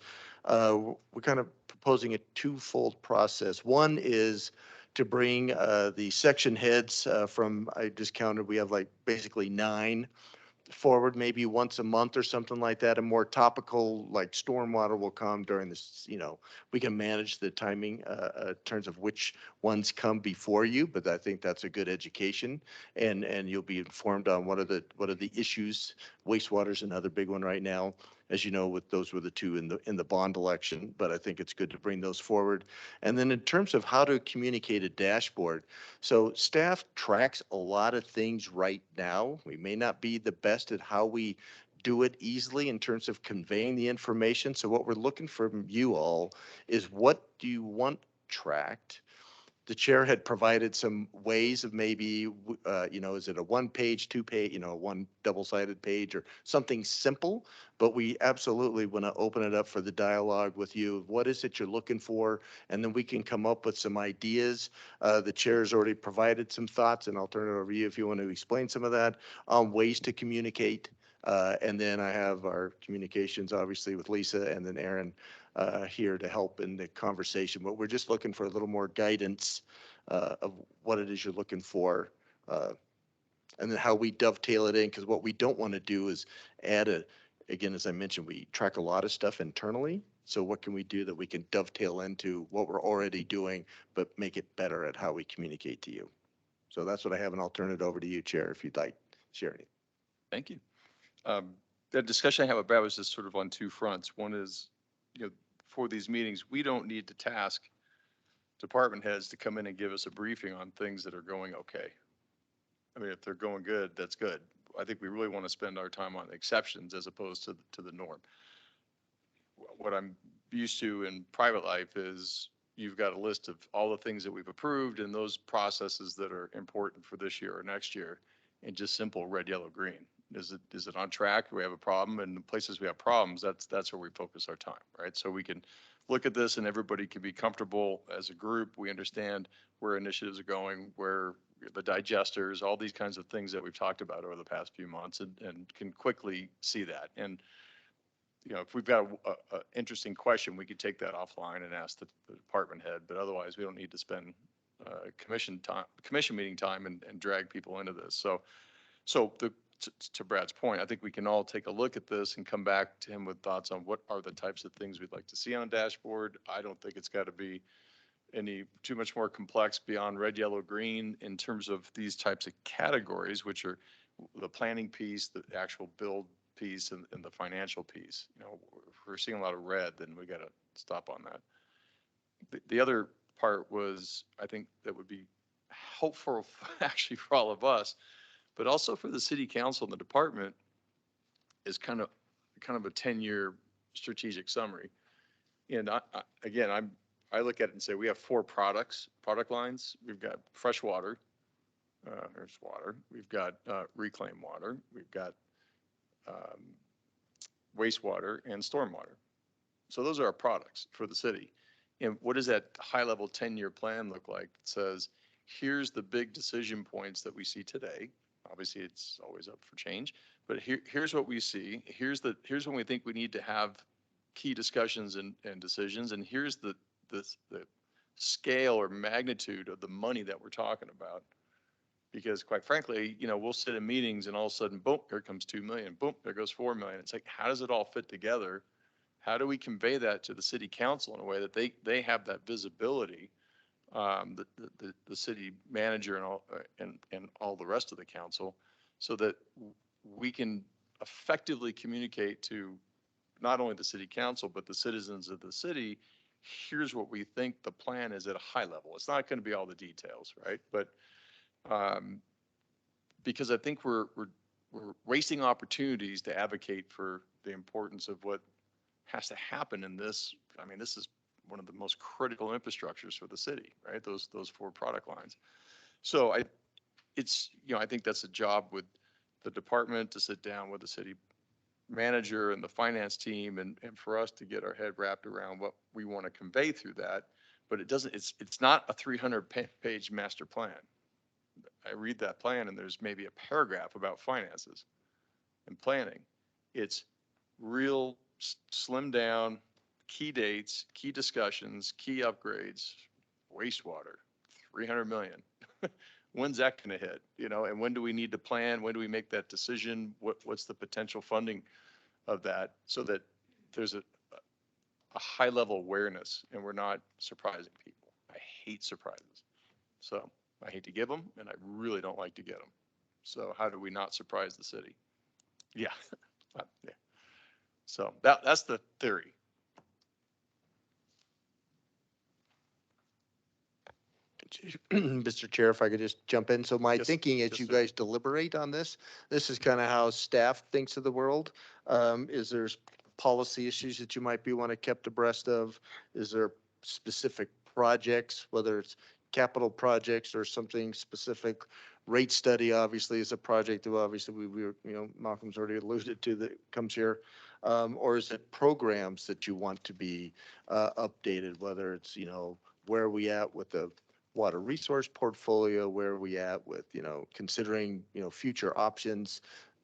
we kind of proposing a twofold process. One is to bring the section heads from, I just counted, we have like basically 9 forward maybe once a month or something like that. A more topical, like stormwater will come during this, we can manage the timing in terms of which ones come before you, but I think that's a good education. And you'll be informed on what are the issues. Wastewater's another big one right now. As you know, with those were the 2 in the bond election, but I think it's good to bring those forward. And then in terms of how to communicate a dashboard, so staff tracks a lot of things right now. We may not be the best at how we do it easily in terms of conveying the information. So what we're looking from you all is, what do you want tracked? The chair had provided some ways of maybe, is it a 1-page, 2-page, one double-sided page or something simple? But we absolutely want to open it up for the dialogue with you. What is it you're looking for? And then we can come up with some ideas. The chair has already provided some thoughts, and I'll turn it over to you if you want to explain some of that, on ways to communicate. And then I have our communications, obviously, with Lisa and then Aaron here to help in the conversation. But we're just looking for a little more guidance of what it is you're looking for, and then how we dovetail it in. Because what we don't want to do is again, as I mentioned, we track a lot of stuff internally. So what can we do that we can dovetail into what we're already doing, but make it better at how we communicate to you? So that's what I have, and I'll turn it over to you, Chair, if you'd like to share anything. Thank you. The discussion I have with Brad was just sort of on 2 fronts. One is, for these meetings, we don't need to task department heads to come in and give us a briefing on things that are going okay. I mean, if they're going good, that's good. I think we really want to spend our time on exceptions as opposed to the norm. What I'm used to in private life is, you've got a list of all the things that we've approved and those processes that are important for this year or next year, and just simple red, yellow, green. Is it on track? Do we have a problem? And the places we have problems, that's where we focus our time, right? So we can look at this and everybody can be comfortable as a group. We understand where initiatives are going, where the digesters, all these kinds of things that we've talked about over the past few months, and can quickly see that. And, if we've got a interesting question, we could take that offline and ask the department head, but otherwise we don't need to spend commission meeting time and drag people into this. So to Brad's point, I think we can all take a look at this and come back to him with thoughts on what are the types of things we'd like to see on a dashboard. I don't think it's got to be too much more complex beyond red, yellow, green in terms of these types of categories, which are the planning piece, the actual build piece, and the financial piece. If we're seeing a lot of red, then we got to stop on that. The other part was, I think that would be helpful actually for all of us, but also for the city council and the department, is kind of a 10-year strategic summary. And I look at it and say, we have 4 product lines. We've got fresh water, there's water. We've got reclaimed water. We've got wastewater and stormwater. So those are our products for the city. And what does that high-level 10-year plan look like? It says, here's the big decision points that we see today. Obviously, it's always up for change, but here's what we see. Here's when we think we need to have key discussions and decisions. And here's the scale or magnitude of the money that we're talking about. Because quite frankly, we'll sit in meetings and all of a sudden, boom, here comes 2 million, boom, there goes 4 million. It's like, how does it all fit together? How do we convey that to the city council in a way that they have that visibility, the city manager and all the rest of the council, so that we can effectively communicate to not only the city council, but the citizens of the city, here's what we think the plan is at a high level. It's not going to be all the details, right? But because I think we're wasting opportunities to advocate for the importance of what has to happen in this. I mean, this is one of the most critical infrastructures for the city, right? Those 4 product lines. So I think that's a job with the department to sit down with the city manager and the finance team, and for us to get our head wrapped around what we want to convey through that. But it's not a 300-page master plan. I read that plan and there's maybe a paragraph about finances and planning. It's real slim down, key dates, key discussions, key upgrades, wastewater, 300 million. When's that going to hit? You know, and when do we need to plan? When do we make that decision? What's the potential funding of that so that there's a high level awareness and we're not surprising people. I hate surprises. So I hate to give them and I really don't like to get them. So how do we not surprise the city? Yeah. Yeah. So that's the theory. Mr. Chair, if I could just jump in. So my Yes, thinking as yes, you sir. guys deliberate on this is kind of how staff thinks of the world. Is there's policy issues that you might be want to kept abreast of? Is there specific projects, whether it's capital projects or something specific? Rate study obviously is a project that obviously we were, you know, Malcolm's already alluded to that comes here. Or is it programs that you want to be updated, whether it's, you know, where are we at with the water resource portfolio, where are we at with, you know, considering, you know, future options,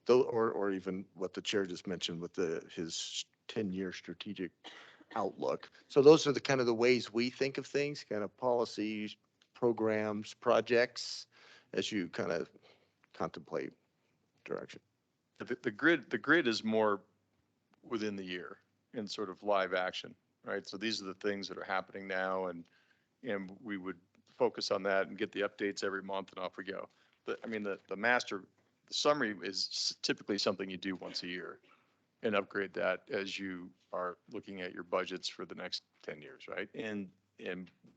though, or even what the chair just mentioned with his 10-year strategic outlook. So those are the kind of the ways we think of things, kind of policies, programs, projects, as you kind of contemplate direction. The grid is more within the year in sort of live action, right? So these are the things that are happening now and we would focus on that and get the updates every month and off we go. I mean, the summary is typically something you do once a year and upgrade that as you are looking at your budgets for the next 10 years, right? And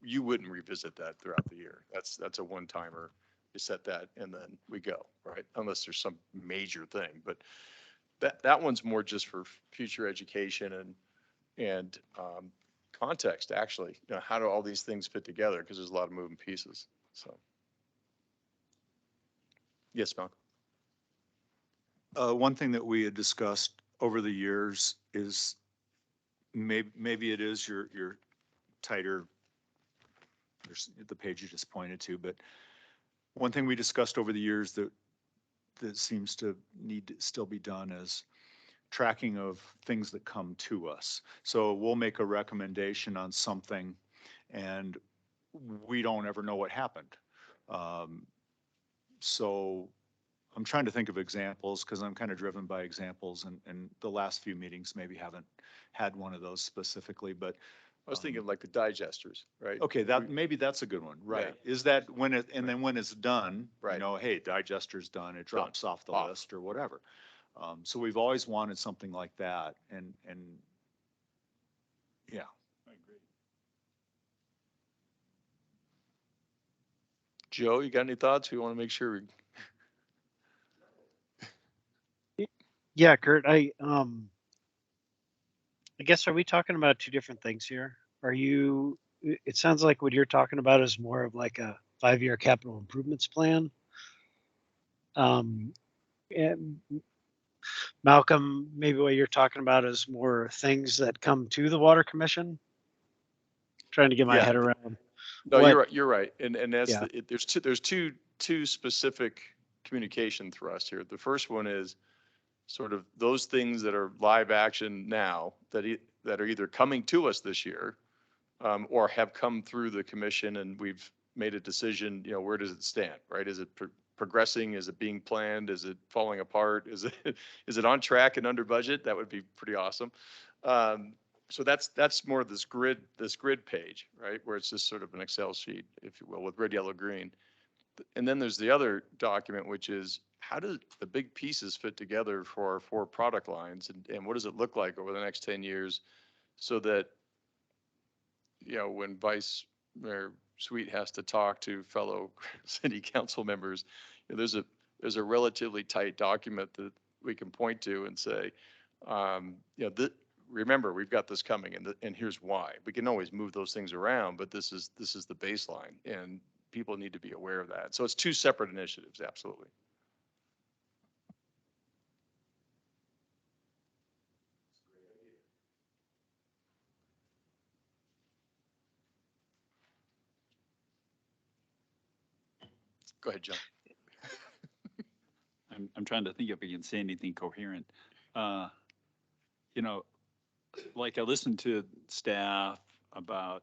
you wouldn't revisit that throughout the year. That's a one-timer. You set that and then we go, right? Unless there's some major thing, but that one's more just for future education and context, actually. You know, how do all these things fit together? Because there's a lot of moving pieces. So, yes, Malcolm. One thing that we had discussed over the years is maybe it is your tighter, there's the page you just pointed to, but one thing we discussed over the years that seems to need to still be done is tracking of things that come to us. So we'll make a recommendation on something and we don't ever know what happened. So I'm trying to think of examples because I'm kind of driven by examples and the last few meetings maybe haven't had one of those specifically, but I was thinking like the digesters, right? okay, maybe that's a good one, right? Is that when then when it's done, you Right. know, hey, digester's done, it drops off the Off. list or whatever. So we've always wanted something like that and yeah. I agree. Joe, you got any thoughts? We want to make sure. Yeah, Kurt, I guess, are we talking about two different things here? It sounds like what you're talking about is more of like a 5-year capital improvements plan. And Malcolm, maybe what you're talking about is more things that come to the Water Commission. Trying to get my Yeah. head around. No, what- you're right. You're right. And that's Yeah. there's two specific communication thrusts here. The first one is sort of those things that are live action now that are either coming to us this year or have come through the commission and we've made a decision, you know, where does it stand, right? Is it progressing? Is it being planned? Is it falling apart? Is it on track and under budget? That would be pretty awesome. So that's more this grid page, right? Where it's just sort of an Excel sheet, if you will, with red, yellow, green. And then there's the other document, which is how do the big pieces fit together for our 4 product lines and what does it look like over the next 10 years so that, you know, when Vice Mayor Sweet has to talk to fellow city council members, you know, there's a relatively tight document that we can point to and say, you know, remember, we've got this coming and here's why. We can always move those things around, but this is the baseline and people need to be aware of that. So it's 2 separate initiatives, absolutely. Go ahead, John. I'm trying to think if I can say anything coherent. You know, like I listened to staff about,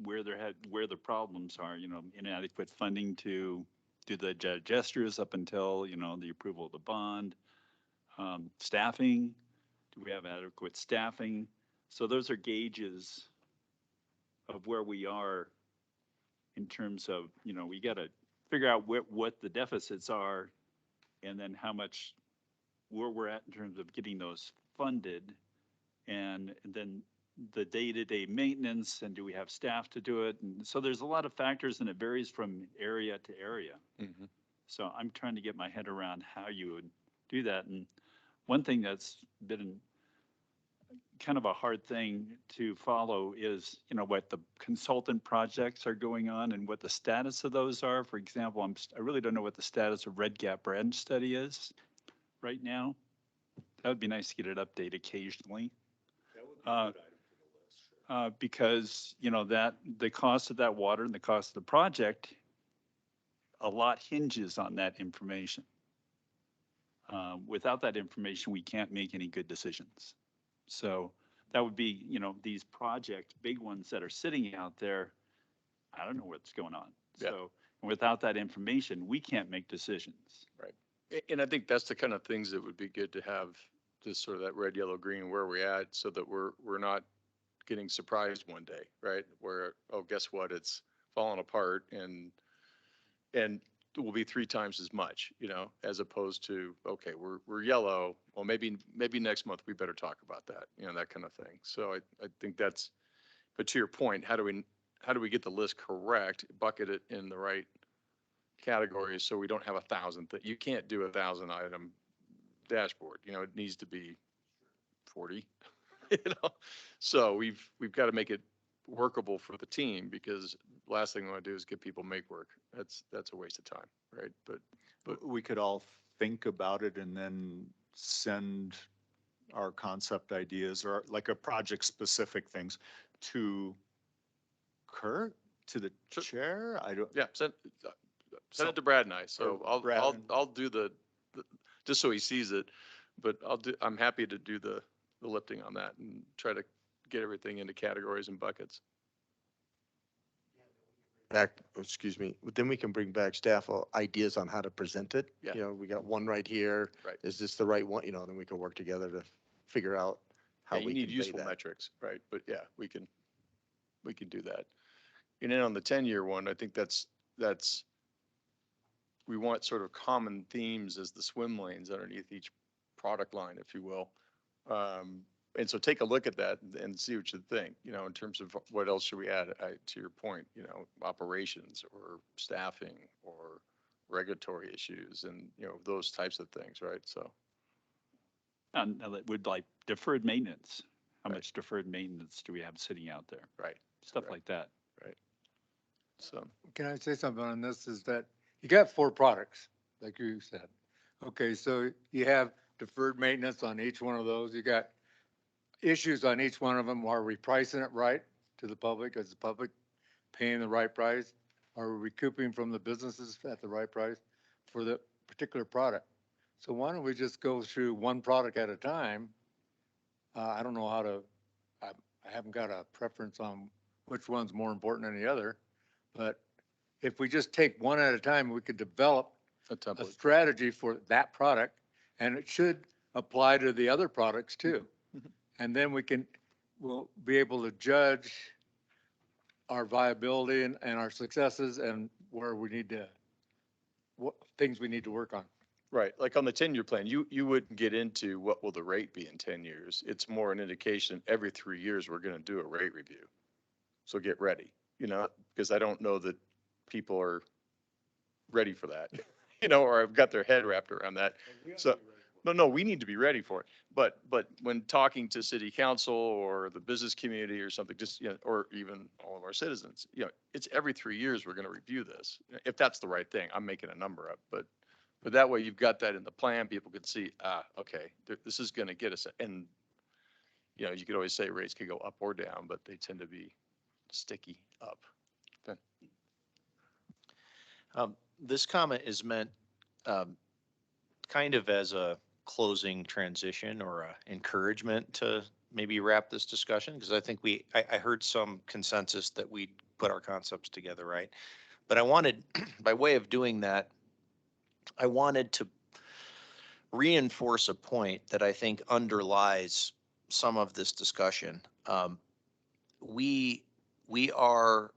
where where the problems are, inadequate funding to do the gestures up until, the approval of the bond. Staffing, do we have adequate staffing? So those are gauges of where we are in terms of, we got to figure out what the deficits are and then how much, where we're at in terms of getting those funded. And then the day-to-day maintenance, and do we have staff to do it? And so there's a lot of factors and it varies from area to area. Mhm. So I'm trying to get my head around how you would do that. And one thing that's been kind of a hard thing to follow is, what the consultant projects are going on and what the status of those are. For example, I really don't know what the status of Red Gap Branch study is right now. That would be nice to get an update occasionally. Because, that the cost of that water and the cost of the project, a lot hinges on that information. Without that information, we can't make any good decisions. So that would be, these projects, big ones that are sitting out there, I don't know what's going on. Yeah. So without that information, we can't make decisions. And I think that's the kind of things that would be good to have, just sort of that red, yellow, green, where we're at, so that we're not getting surprised one day, right? Where, oh, guess what? It's falling apart and it will be 3 times as much, as opposed to, okay, we're yellow. Well, maybe next month we better talk about that, that kind of thing. So I think that's, but to your point, how do we get the list correct, bucket it in the right categories so we don't have 1,000 that you can't do 1,000 item dashboard, it needs to be 40, So we've got to make it workable for the team, because last thing we want to do is get people make work. That's a waste of time, right? But We could all think about it and then send our concept ideas or like a project specific things to Kurt, to the Sure. chair. I don't. yeah, send it to Brad and I. So Or Brad and- I'll do the just so he sees it, but I'm happy to do the lifting on that and try to get everything into categories and buckets. Back, excuse me, but then we can bring back staff ideas on how to present it. Yeah. We got one right here. Right. Is this the right one? Then we can work together to figure out how Yeah, you we need convey useful that. metrics, right? But yeah, we can do that. And then on the 10-year one, I think that's, we want sort of common themes as the swim lanes underneath each product line, if you will. And so take a look at that and see what you think, in terms of what else should we add, to your point, operations or staffing or regulatory issues and, those types of things, right? So. And that would like deferred maintenance. How Right. much deferred maintenance do we have sitting out there? Right. Stuff Correct. like that. So. Can I say something on this? Is that you got 4 products, like you said. Okay, so you have deferred maintenance on each one of those. You got issues on each one of them. Are we pricing it right to the public? Is the public paying the right price? Are we recouping from the businesses at the right price for the particular product? So why don't we just go through one product at a time? I don't know how to, I haven't got a preference on which one's more important than the other. But if we just take one at a time, we could develop A a template. strategy for that product, and it should apply to the other products too. Mhm. And then we'll be able to judge our viability and our successes and where we need to, what things we need to work on. Right, like on the 10-year plan, you wouldn't get into what will the rate be in 10 years. It's more an indication, every 3 years, we're gonna do a rate review. So get ready, because I don't know that people are ready for that, or have got their head wrapped around that. So, no, we need to be ready for it. But when talking to city council or the business community or something, just, or even all of our citizens, it's every 3 years we're gonna review this. If that's the right thing, I'm making a number up, but that way you've got that in the plan, people could see, okay, this is gonna get us, and, you could always say rates could go up or down, but they tend to be sticky up. This comment is meant kind of as a closing transition or a encouragement to maybe wrap this discussion? Because I think I heard some consensus that we put our concepts together, right? But I wanted, by way of doing that, I wanted to reinforce a point that I think underlies some of this discussion. We we are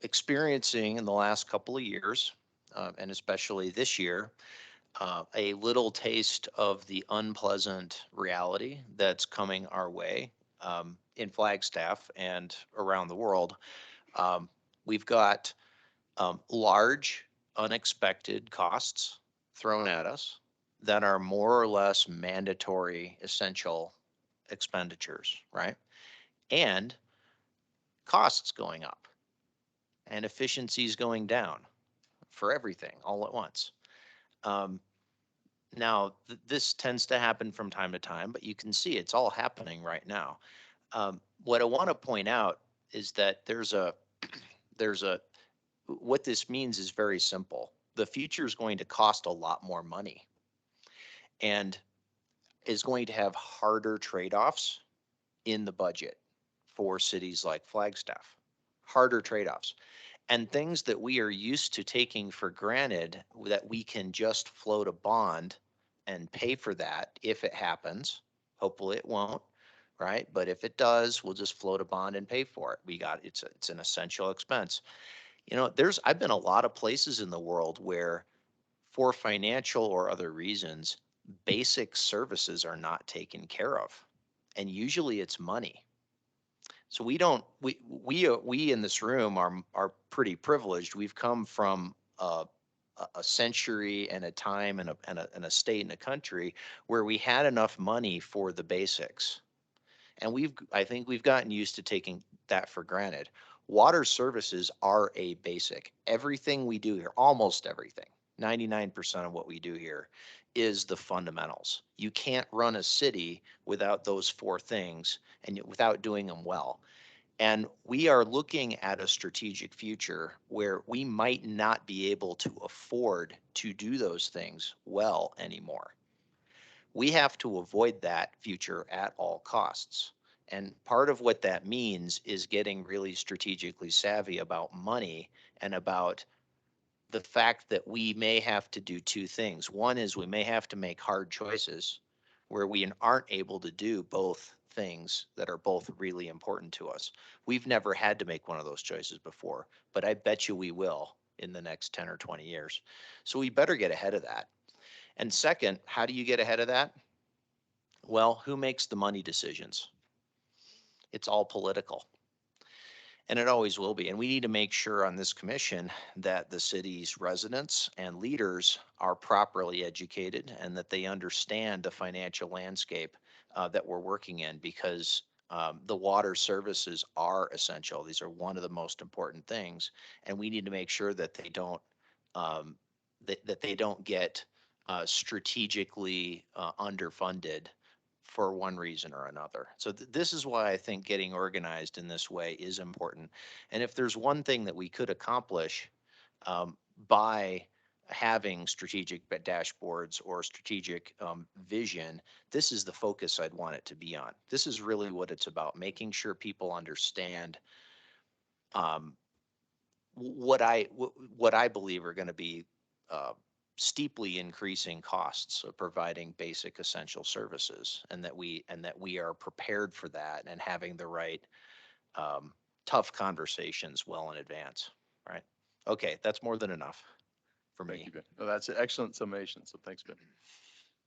experiencing in the last couple of years, and especially this year, a little taste of the unpleasant reality that's coming our way in Flagstaff and around the world. We've got large, unexpected costs thrown at us that are more or less mandatory, essential expenditures, right? And costs going up and efficiencies going down for everything all at once. Um, Now, this tends to happen from time to time, but you can see it's all happening right now. What I want to point out is that there's a, what this means is very simple. The future is going to cost a lot more money and is going to have harder trade-offs in the budget for cities like Flagstaff. Harder trade-offs. And things that we are used to taking for granted that we can just float a bond and pay for that if it happens. Hopefully it won't, right? But if it does, we'll just float a bond and pay for it. It's an essential expense. You know, I've been a lot of places in the world where for financial or other reasons, basic services are not taken care of. And usually it's money. So we in this room are pretty privileged. We've come from a century and a time and a state and a country where we had enough money for the basics. And I think we've gotten used to taking that for granted. Water services are a basic. Everything we do here, almost everything, 99% of what we do here is the fundamentals. You can't run a city without those four things and without doing them well. And we are looking at a strategic future where we might not be able to afford to do those things well anymore. We have to avoid that future at all costs. And part of what that means is getting really strategically savvy about money and about the fact that we may have to do two things. One is we may have to make hard choices where we aren't able to do both things that are both really important to us. We've never had to make one of those choices before, but I bet you we will in the next 10 or 20 years. So we better get ahead of that. And second, how do you get ahead of that? Well, who makes the money decisions? It's all political. And it always will be. And we need to make sure on this commission that the city's residents and leaders are properly educated and that they understand the financial landscape that we're working in, because the water services are essential. These are one of the most important things. And we need to make sure that they don't that they don't get strategically underfunded for one reason or another. So this is why I think getting organized in this way is important. And if there's one thing that we could accomplish by having strategic dashboards or strategic vision, this is the focus I'd want it to be on. This is really what it's about, making sure people understand what I believe are going to be steeply increasing costs of providing basic essential services, and that we are prepared for that and having the right tough conversations well in advance. Right? Okay, that's more than enough for Thank me. you, Ben. No, that's an excellent summation. So thanks, Ben.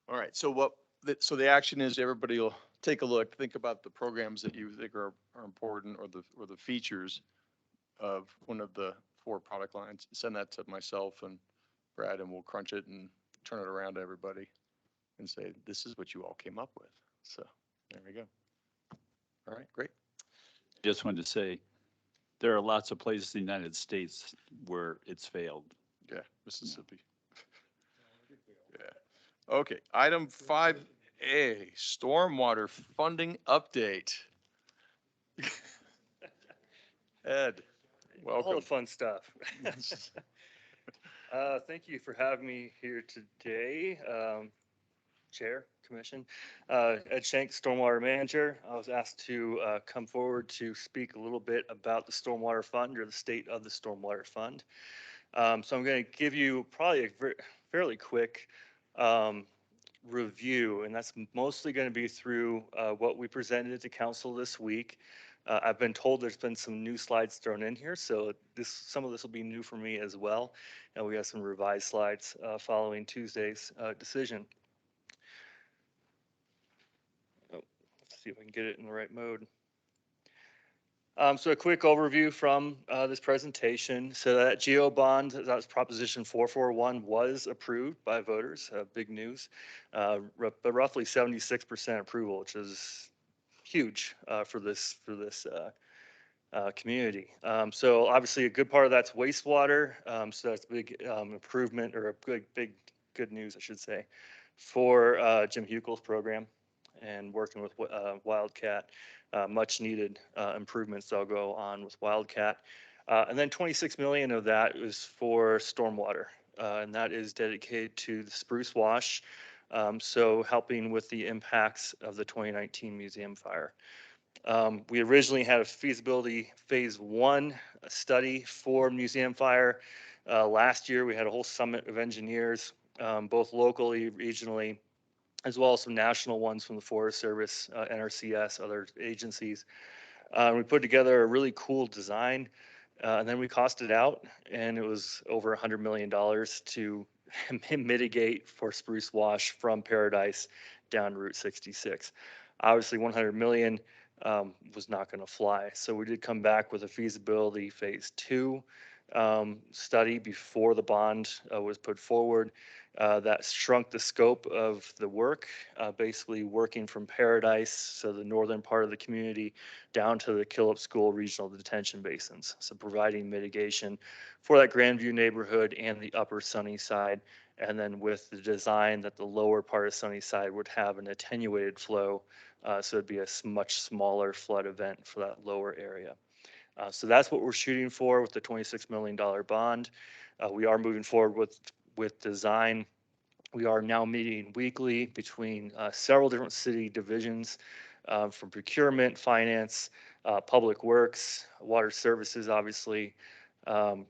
All right. So the action is everybody will take a look, think about the programs that you think are important, or the features of one of the four product lines. Send that to myself and Brad, and we'll crunch it and turn it around to everybody and say, this is what you all came up with. So there we go. All right, great. Just wanted to say, there are lots of places in the United States where it's failed. Yeah, Mississippi. Yeah. Okay, item 5A, stormwater funding update. Ed, All welcome. the fun stuff. Thank you for having me here today. Chair, Commission. Ed Shank, Stormwater Manager. I was asked to come forward to speak a little bit about the Stormwater Fund or the state of the Stormwater Fund. So I'm going to give you probably a fairly quick review, and that's mostly going to be through what we presented to council this week. I've been told there's been some new slides thrown in here, so some of this will be new for me as well. And we have some revised slides following Tuesday's decision. Oh, let's see if I can get it in the right mode. So a quick overview from this presentation. So that GO bond, that was Proposition 441, was approved by voters. Big news, but roughly 76% approval, which is huge for this community. So obviously a good part of that's wastewater. So that's a big improvement, or a good news, I should say, for Jim Huckel's program and working with Wildcat. Much needed improvements that'll go on with Wildcat. And then 26 million of that is for stormwater, and that is dedicated to the Spruce Wash. So helping with the impacts of the 2019 museum fire. We originally had a feasibility phase 1 study for museum fire. Last year, we had a whole summit of engineers, both locally, regionally, as well as some national ones from the Forest Service, NRCS, other agencies. We put together a really cool design, and then we costed out, and it was over $100 million to mitigate for Spruce Wash from Paradise down Route 66. Obviously, 100 million was not going to fly, so we did come back with a feasibility phase 2 study before the bond was put forward. That shrunk the scope of the work, basically working from Paradise, so the northern part of the community, down to the Killip School regional detention basins. So providing mitigation for that Grandview neighborhood and the upper Sunnyside, and then with the design that the lower part of Sunnyside would have an attenuated flow, so it'd be a much smaller flood event for that lower area. So that's what we're shooting for with the $26 million bond. We are moving forward with design. We are now meeting weekly between several different city divisions from procurement, finance, public works, water services, obviously,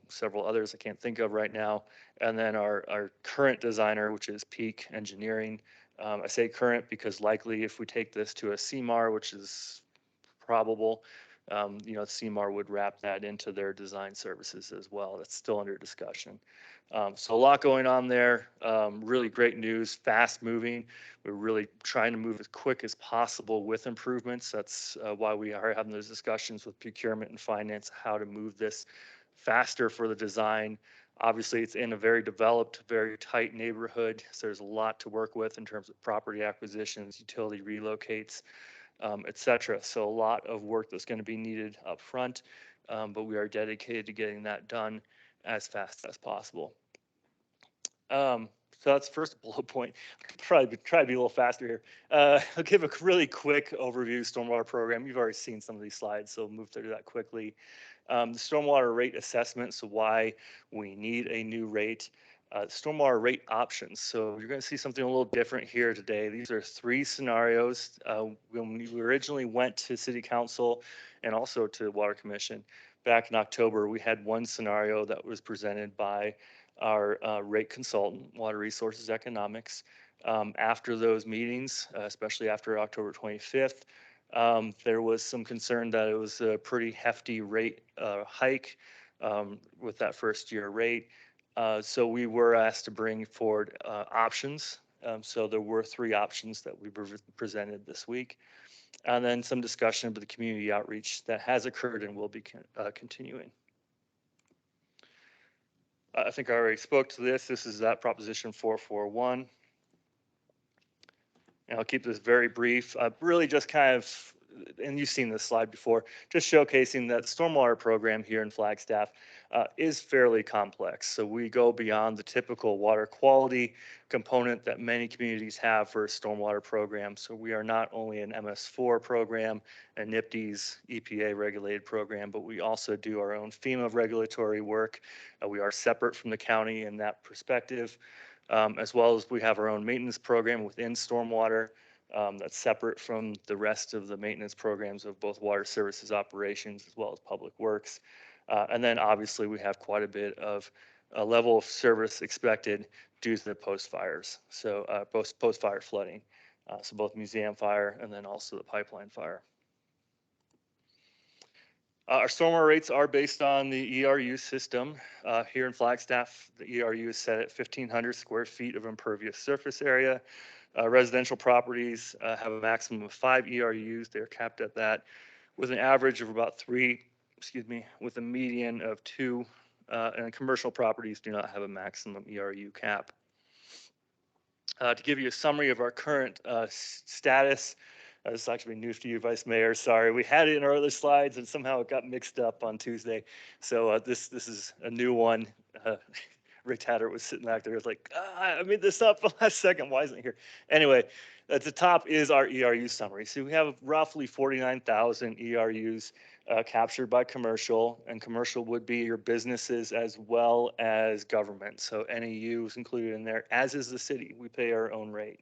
several others I can't think of right now. And then our current designer, which is Peak Engineering. I say current because likely if we take this to a CMAR, which is probable, CMAR would wrap that into their design services as well. That's still under discussion. So a lot going on there. Really great news, fast moving. We're really trying to move as quick as possible with improvements. That's why we are having those discussions with procurement and finance, how to move this faster for the design. Obviously, it's in a very developed, very tight neighborhood, so there's a lot to work with in terms of property acquisitions, utility relocates, et cetera. So a lot of work that's going to be needed up front, but we are dedicated to getting that done as fast as possible. So that's the first bullet point. Try to be a little faster here. I'll give a really quick overview of stormwater program. You've already seen some of these slides, so I'll move through that quickly. The stormwater rate assessment, so why we need a new rate. Stormwater rate options. So you're going to see something a little different here today. These are 3 scenarios. When we originally went to City Council and also to the Water Commission back in October, we had one scenario that was presented by our rate consultant, Water Resources Economics. After those meetings, especially after October 25th, there was some concern that it was a pretty hefty rate hike with that first year rate. So we were asked to bring forward options. So there were 3 options that we presented this week. And then some discussion of the community outreach that has occurred and will be continuing. I think I already spoke to this. This is that Proposition 441. And I'll keep this very brief. Really just kind of, and you've seen this slide before, just showcasing that the stormwater program here in Flagstaff is fairly complex. So we go beyond the typical water quality component that many communities have for a stormwater program. So we are not only an MS4 program, a NIPD's EPA regulated program, but we also do our own FEMA regulatory work. We are separate from the county in that perspective. as well as we have our own maintenance program within stormwater that's separate from the rest of the maintenance programs of both water services operations as well as public works. And then obviously we have quite a bit of a level of service expected due to the post fires. So post fire flooding. So both museum fire and then also the pipeline fire. Our stormwater rates are based on the ERU system. Here in Flagstaff, the ERU is set at 1,500 square feet of impervious surface area. Residential properties have a maximum of 5 ERUs. They're capped at that with an average of about 3, with a median of 2. And commercial properties do not have a maximum ERU cap. To give you a summary of our current status, this is actually news to you, Vice Mayor. Sorry, we had it in our other slides and somehow it got mixed up on Tuesday. So this is a new one. Rick Tatter was sitting back there, like, I made this up the last second. Why isn't it here? Anyway, at the top is our ERU summary. So we have roughly 49,000 ERUs captured by commercial, and commercial would be your businesses as well as government. So NEU is included in there, as is the city. We pay our own rate.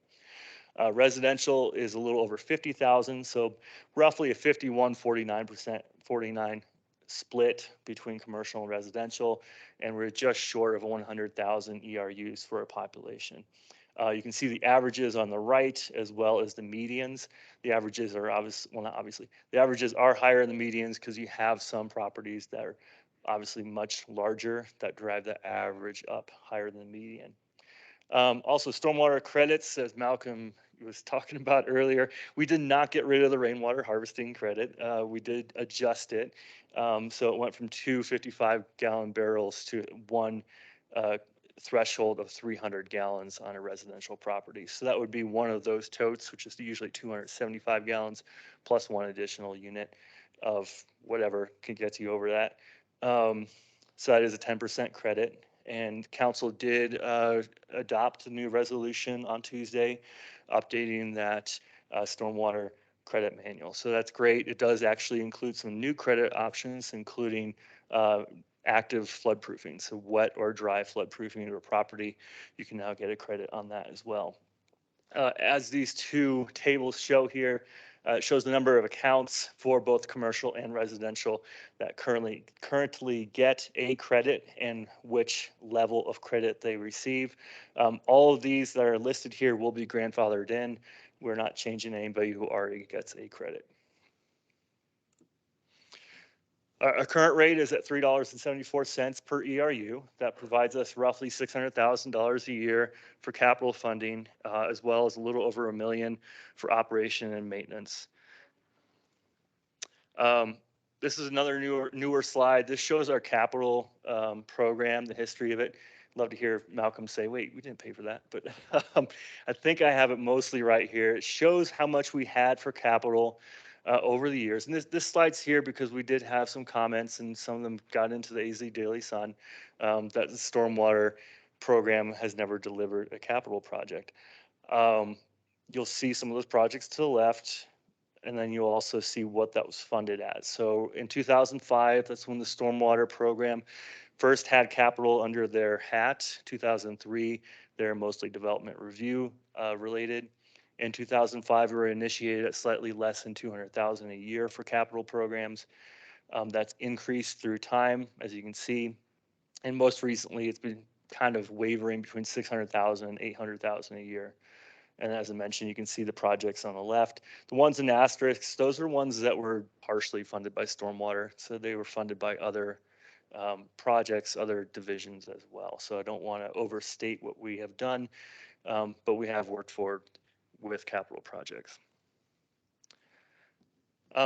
Residential is a little over 50,000, so roughly a 51-49%, 49 split between commercial and residential, and we're just short of 100,000 ERUs for a population. You can see the averages on the right as well as the medians. The averages are the averages are higher than the medians because you have some properties that are obviously much larger that drive the average up higher than the median. Also, stormwater credits, as Malcolm was talking about earlier, we did not get rid of the rainwater harvesting credit. We did adjust it. So it went from 2 55-gallon barrels to one threshold of 300 gallons on a residential property. So that would be one of those totes, which is usually 275 gallons, plus one additional unit of whatever can get you over that. So that is a 10% credit. And council did adopt a new resolution on Tuesday, updating that stormwater credit manual. So that's great. It does actually include some new credit options, including active flood proofing. So wet or dry flood proofing of a property, you can now get a credit on that as well. As these two tables show here, it shows the number of accounts for both commercial and residential that currently get a credit and which level of credit they receive. All of these that are listed here will be grandfathered in. We're not changing anybody who already gets a credit. Our current rate is at $3.74 per ERU. That provides us roughly $600,000 a year for capital funding, as well as a little over $1 million for operation and maintenance. This is another newer slide. This shows our capital program, the history of it. Love to hear Malcolm say, wait, we didn't pay for that, but I think I have it mostly right here. It shows how much we had for capital over the years. And this slide's here because we did have some comments and some of them got into the AZ Daily Sun that the stormwater program has never delivered a capital project. You'll see some of those projects to the left, and then you'll also see what that was funded as. So in 2005, that's when the stormwater program first had capital under their hat. 2003, they're mostly development review related. In 2005, we were initiated at slightly less than 200,000 a year for capital programs. That's increased through time, as you can see. And most recently, it's been kind of wavering between 600,000 and 800,000 a year. And as I mentioned, you can see the projects on the left. The ones in asterisks, those are ones that were partially funded by stormwater. So they were funded by other projects, other divisions as well. So I don't want to overstate what we have done, but we have worked forward with capital projects.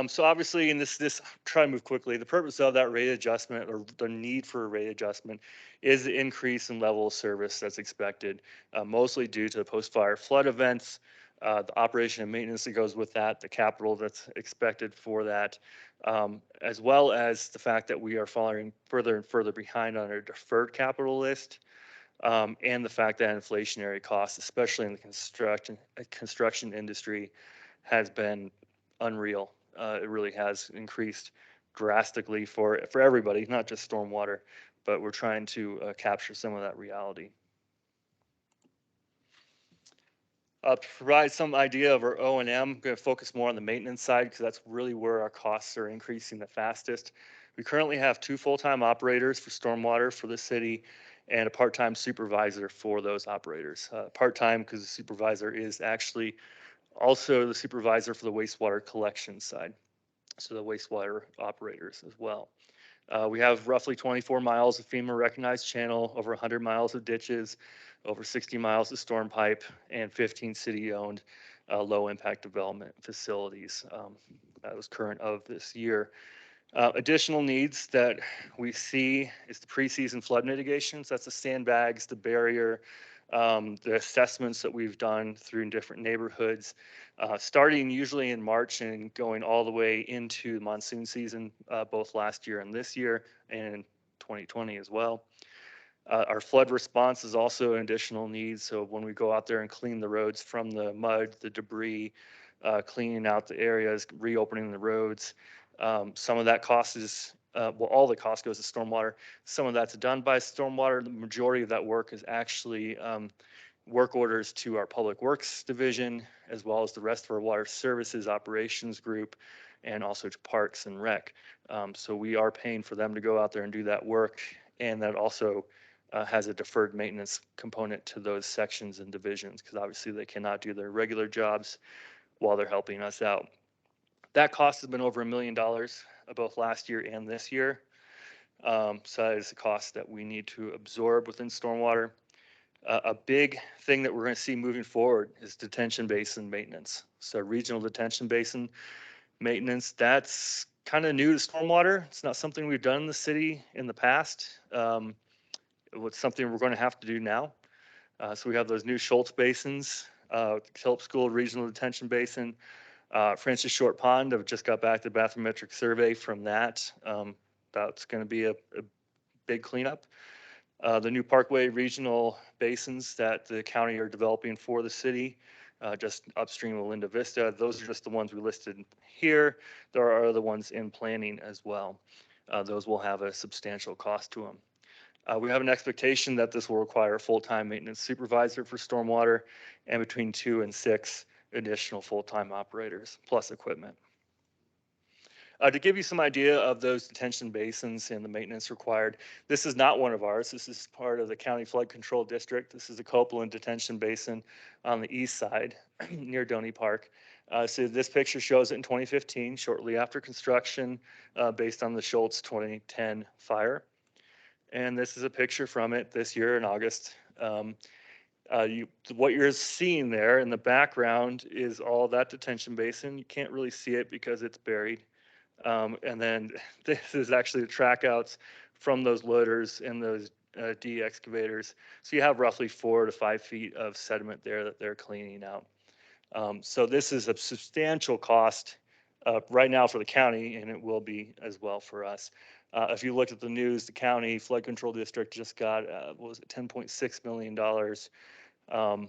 So obviously in this try to move quickly, the purpose of that rate adjustment or the need for a rate adjustment is the increase in level of service that's expected, mostly due to the post-fire flood events, the operation and maintenance that goes with that, the capital that's expected for that, as well as the fact that we are falling further and further behind on our deferred capital list. And the fact that inflationary costs, especially in the construction industry, has been unreal. It really has increased drastically for everybody, not just stormwater, but we're trying to capture some of that reality. To provide some idea of our O and M, I'm going to focus more on the maintenance side because that's really where our costs are increasing the fastest. We currently have 2 full-time operators for stormwater for the city and a part-time supervisor for those operators. Part-time because the supervisor is actually also the supervisor for the wastewater collection side, so the wastewater operators as well. We have roughly 24 miles of FEMA recognized channel, over 100 miles of ditches, over 60 miles of storm pipe, and 15 city-owned low impact development facilities. That was current of this year. Additional needs that we see is the pre-season flood mitigations. That's the sandbags, the barrier, the assessments that we've done through different neighborhoods, starting usually in March and going all the way into monsoon season, both last year and this year, and 2020 as well. Our flood response is also an additional need. So when we go out there and clean the roads from the mud, the debris, cleaning out the areas, reopening the roads, some of that cost is, well, all the cost goes to stormwater. Some of that's done by stormwater. The majority of that work is actually work orders to our Public Works Division, as well as the rest of our Water Services Operations Group, and also to Parks and Rec. So we are paying for them to go out there and do that work, and that also has a deferred maintenance component to those sections and divisions, because obviously they cannot do their regular jobs while they're helping us out. That cost has been over $1 million both last year and this year. So that is a cost that we need to absorb within stormwater. A big thing that we're going to see moving forward is detention basin maintenance. So regional detention basin maintenance, that's kind of new to stormwater. It's not something we've done in the city in the past. It's something we're going to have to do now. So we have those new Schultz basins, Phillips School Regional Detention Basin, Francis Short Pond. I've just got back the bathymetric survey from that. That's going to be a big cleanup. The new Parkway regional basins that the county are developing for the city, just upstream of Linda Vista. Those are just the ones we listed here. There are other ones in planning as well. Those will have a substantial cost to them. We have an expectation that this will require a full-time maintenance supervisor for stormwater and between 2 and 6 additional full-time operators plus equipment. To give you some idea of those detention basins and the maintenance required, this is not one of ours. This is part of the County Flood Control District. This is the Copeland Detention Basin on the east side near Doney Park. So this picture shows it in 2015, shortly after construction, based on the Schultz 2010 fire. And this is a picture from it this year in August. What you're seeing there in the background is all that detention basin. You can't really see it because it's buried. And then this is actually the track outs from those loaders and those D excavators. So you have roughly 4 to 5 feet of sediment there that they're cleaning out. So this is a substantial cost right now for the county, and it will be as well for us. If you look at the news, the county flood control district just got, what was it, $10.6 million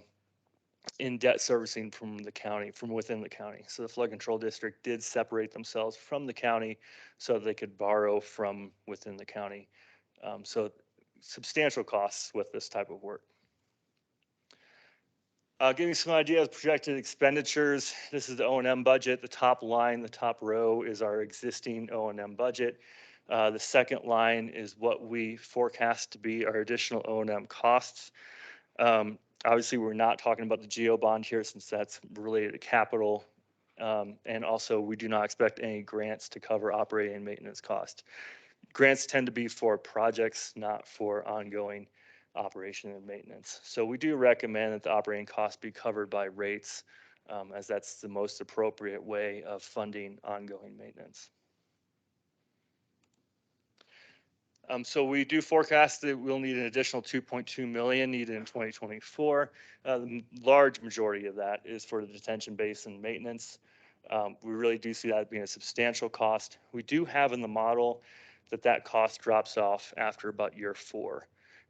in debt servicing from the county, from within the county. So the flood control district did separate themselves from the county so they could borrow from within the county. Substantial costs with this type of work. Giving you some ideas of projected expenditures. This is the O&M budget. The top line, the top row is our existing O&M budget. The second line is what we forecast to be our additional O&M costs. Obviously, we're not talking about the GEO bond here since that's related to capital. And also, we do not expect any grants to cover operating and maintenance costs. Grants tend to be for projects, not for ongoing operation and maintenance. So we do recommend that the operating costs be covered by rates, as that's the most appropriate way of funding ongoing maintenance. So we do forecast that we'll need an additional 2.2 million needed in 2024. The large majority of that is for the detention basin maintenance. We really do see that being a substantial cost. We do have in the model that cost drops off after about year 4.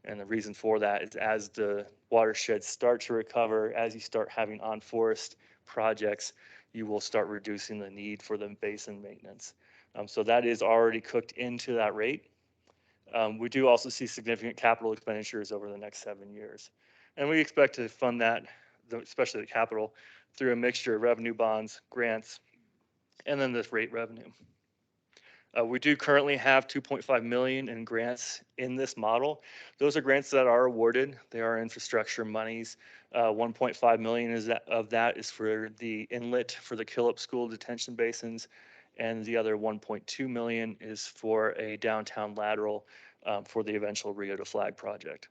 And the reason for that is as the watersheds start to recover, as you start having on-forest projects, you will start reducing the need for the basin maintenance. So that is already cooked into that rate. We do also see significant capital expenditures over the next 7 years. And we expect to fund that especially the capital, through a mixture of revenue bonds, grants, and then this rate revenue. We do currently have 2.5 million in grants in this model. Those are grants that are awarded. They are infrastructure monies. 1.5 million of that is for the inlet for the Killip School detention basins, and the other 1.2 million is for a downtown lateral for the eventual Rio to Flag project.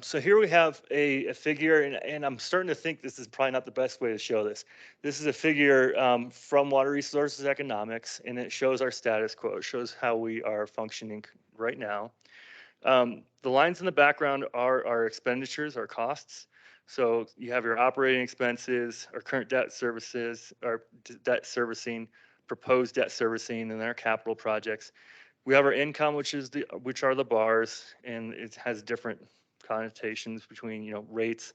So here we have a figure, and I'm starting to think this is probably not the best way to show this. This is a figure from Water Resources Economics, and it shows our status quo. It shows how we are functioning right now. The lines in the background are our expenditures, our costs. So you have your operating expenses, our current debt services, our debt servicing, proposed debt servicing, and then our capital projects. We have our income, which are the bars, and it has different connotations between rates,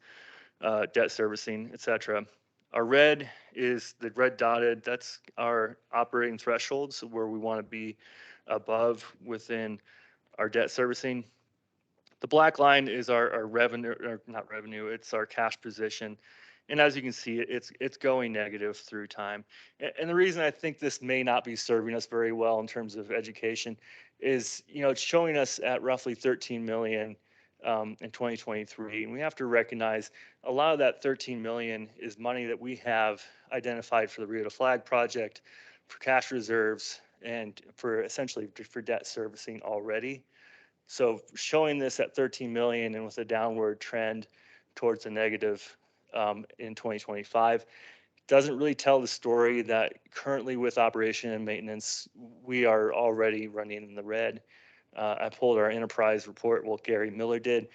debt servicing, etc. Our red is the red dotted. That's our operating thresholds where we want to be above within our debt servicing. The black line is our revenue, or not revenue, it's our cash position. And as you can see, it's going negative through time. And the reason I think this may not be serving us very well in terms of education is, it's showing us at roughly 13 million in 2023. And we have to recognize a lot of that 13 million is money that we have identified for the Rio to Flag project, for cash reserves, and for essentially for debt servicing already. So showing this at 13 million and with a downward trend towards a negative in 2025 doesn't really tell the story that currently with operation and maintenance, we are already running in the red. I pulled our enterprise report, what Gary Miller did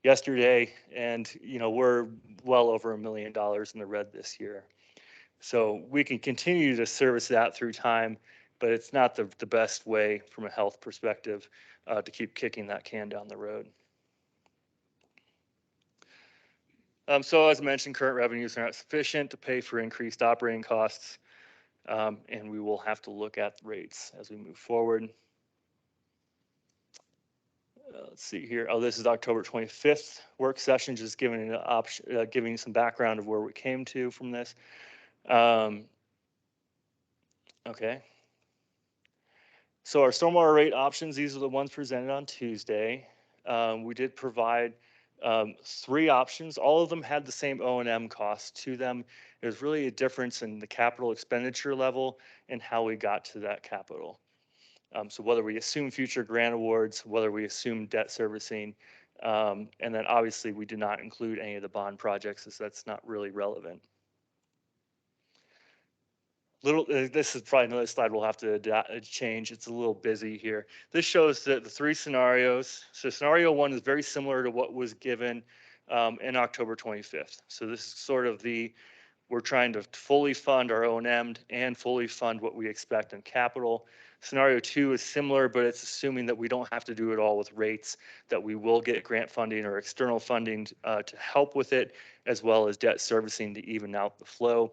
yesterday, and we're well over $1 million in the red this year. So we can continue to service that through time, but it's not the best way from a health perspective to keep kicking that can down the road. So as mentioned, current revenues are not sufficient to pay for increased operating costs, and we will have to look at rates as we move forward. Let's see here. Oh, this is October 25th work session, just giving an option, giving some background of where we came to from this. Okay. So our stormwater rate options, these are the ones presented on Tuesday. We did provide 3 options. All of them had the same O&M cost to them. There's really a difference in the capital expenditure level and how we got to that capital. So whether we assume future grant awards, whether we assume debt servicing, and then obviously we did not include any of the bond projects, as that's not really relevant. This is probably another slide we'll have to change. It's a little busy here. This shows the 3 scenarios. So scenario 1 is very similar to what was given in October 25th. So this is sort of we're trying to fully fund our O&M and fully fund what we expect in capital. Scenario 2 is similar, but it's assuming that we don't have to do it all with rates, that we will get grant funding or external funding to help with it, as well as debt servicing to even out the flow.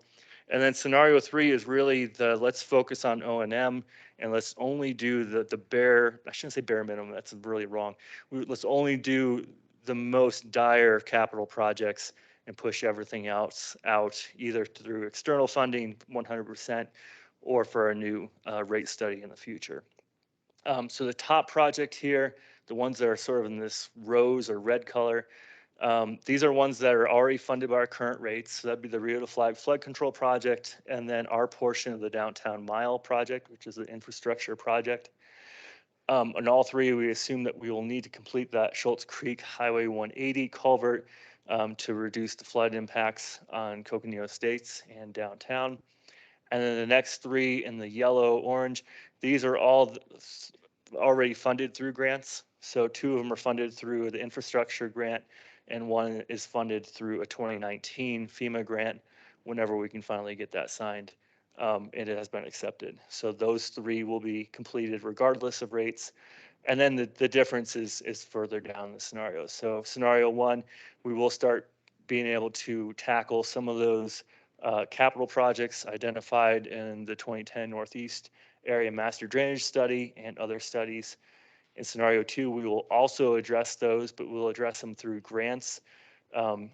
And then scenario 3 is really let's focus on O&M and let's only do the bare, I shouldn't say bare minimum, that's really wrong. Let's only do the most dire capital projects and push everything else out either through external funding 100% or for a new rate study in the future. So the top project here, the ones that are sort of in this rose or red color, these are ones that are already funded by our current rates. So that'd be the Rio to Flag flood control project, and then our portion of the downtown mile project, which is the infrastructure project. And all 3, we assume that we will need to complete that Schultz Creek Highway 180 culvert to reduce the flood impacts on Coconino Estates and downtown. And then the next 3 in the yellow orange, these are all already funded through grants. So 2 of them are funded through the infrastructure grant, and 1 is funded through a 2019 FEMA grant whenever we can finally get that signed. And it has been accepted. So those 3 will be completed regardless of rates. And then the difference is further down the scenario. So scenario 1, we will start being able to tackle some of those capital projects identified in the 2010 Northeast Area Master Drainage Study and other studies. In scenario 2, we will also address those, but we'll address them through grants. Um,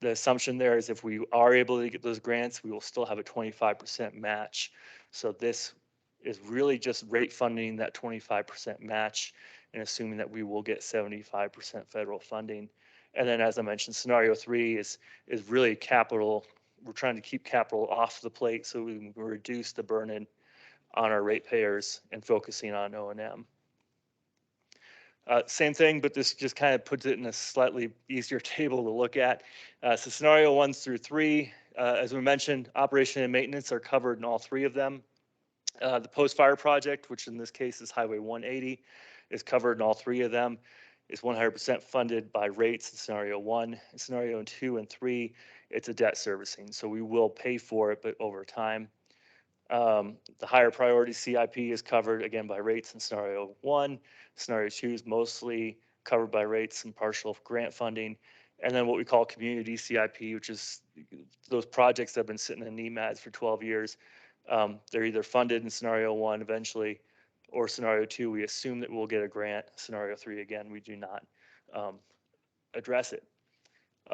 the assumption there is if we are able to get those grants, we will still have a 25% match. So this is really just rate funding that 25% match and assuming that we will get 75% federal funding. And then, as I mentioned, scenario 3 is really capital. We're trying to keep capital off the plate so we can reduce the burden on our ratepayers and focusing on O&M. Same thing, but this just kind of puts it in a slightly easier table to look at. So scenario 1 through 3, as we mentioned, operation and maintenance are covered in all 3 of them. The post-fire project, which in this case is Highway 180, is covered in all 3 of them. Is 100% funded by rates in scenario 1. In scenario 2 and 3, it's a debt servicing, so we will pay for it, but over time. The higher priority CIP is covered again by rates in scenario 1. Scenario 2 is mostly covered by rates and partial grant funding. And then what we call community CIP, which is those projects that have been sitting in NEMADs for 12 years. They're either funded in scenario 1 eventually, or scenario 2, we assume that we'll get a grant. Scenario 3, again, we do not address it.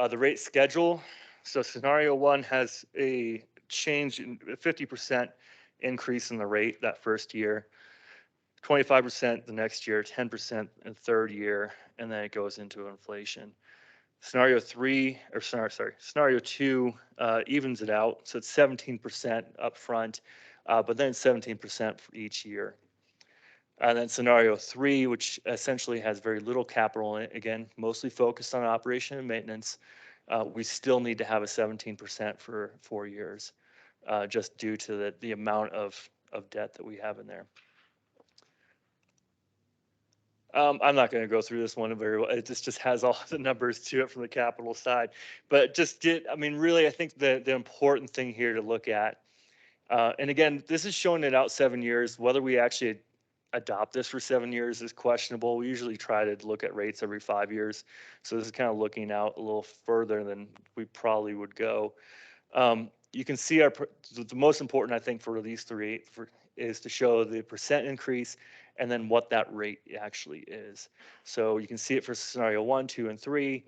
The rate schedule. So scenario 1 has a change in 50% increase in the rate that first year, 25% the next year, 10% in third year, and then it goes into inflation. Scenario 3, or scenario 2 evens it out. So it's 17% up front, but then 17% for each year. And then scenario 3, which essentially has very little capital in it, again, mostly focused on operation and maintenance, we still need to have a 17% for 4 years, just due to the amount of debt that we have in there. I'm not going to go through this one very well. It just has all the numbers to it from the capital side. But I mean, really, I think the important thing here to look at, and again, this is showing it out 7 years. Whether we actually adopt this for 7 years is questionable. We usually try to look at rates every 5 years. So this is kind of looking out a little further than we probably would go. You can see the most important, I think, for these 3 is to show the percent increase and then what that rate actually is. So you can see it for scenario 1, 2, and 3.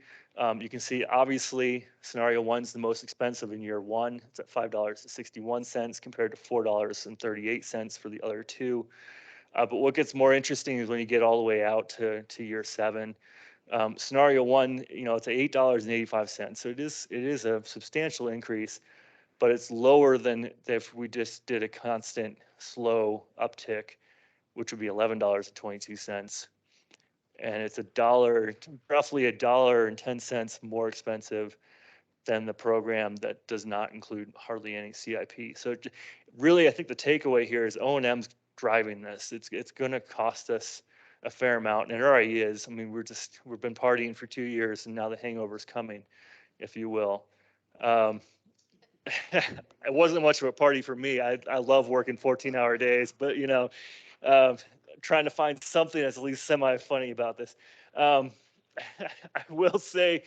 You can see obviously scenario 1 is the most expensive in year 1. It's at $5.61 compared to $4.38 for the other 2. But what gets more interesting is when you get all the way out to year 7. Scenario 1, it's at $8.85. So it is a substantial increase, but it's lower than if we just did a constant slow uptick, which would be $11.22. And it's roughly $1.10 more expensive than the program that does not include hardly any CIP. So really, I think the takeaway here is O&M's driving this. It's going to cost us a fair amount, and it already is. I mean, we've been partying for 2 years, and now the hangover's coming, if you will. It wasn't much of a party for me. I love working 14-hour days, but trying to find something that's at least semi-funny about this. I will say,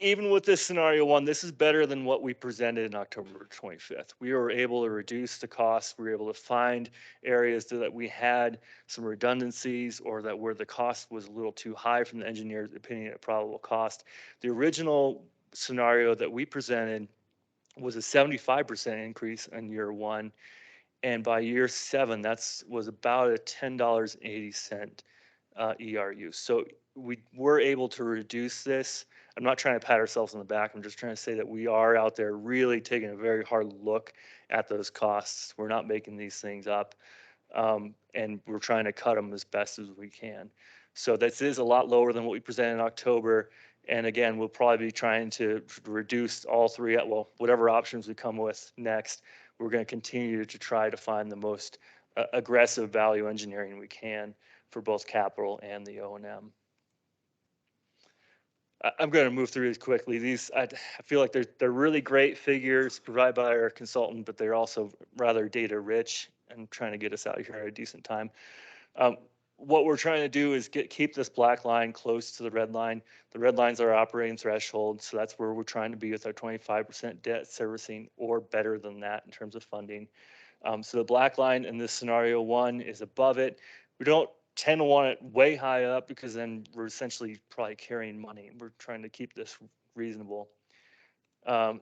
even with this scenario 1, this is better than what we presented in October 25th. We were able to reduce the costs. We were able to find areas that we had some redundancies or that where the cost was a little too high from the engineer's opinion of probable cost. The original scenario that we presented was a 75% increase in year 1. And by year 7, was about a $10.80 ERU. So we were able to reduce this. I'm not trying to pat ourselves on the back. I'm just trying to say that we are out there really taking a very hard look at those costs. We're not making these things up. And we're trying to cut them as best as we can. So this is a lot lower than what we presented in October. And again, we'll probably be trying to reduce all 3, well, whatever options we come with next. We're going to continue to try to find the most aggressive value engineering we can for both capital and the O&M. I'm going to move through these quickly. I feel like they're really great figures provided by our consultant, but they're also rather data rich and trying to get us out here at a decent time. What we're trying to do is keep this black line close to the red line. The red line's our operating threshold, so that's where we're trying to be with our 25% debt servicing or better than that in terms of funding. So the black line in this scenario 1 is above it. We don't tend to want it way high up because then we're essentially probably carrying money. We're trying to keep this reasonable.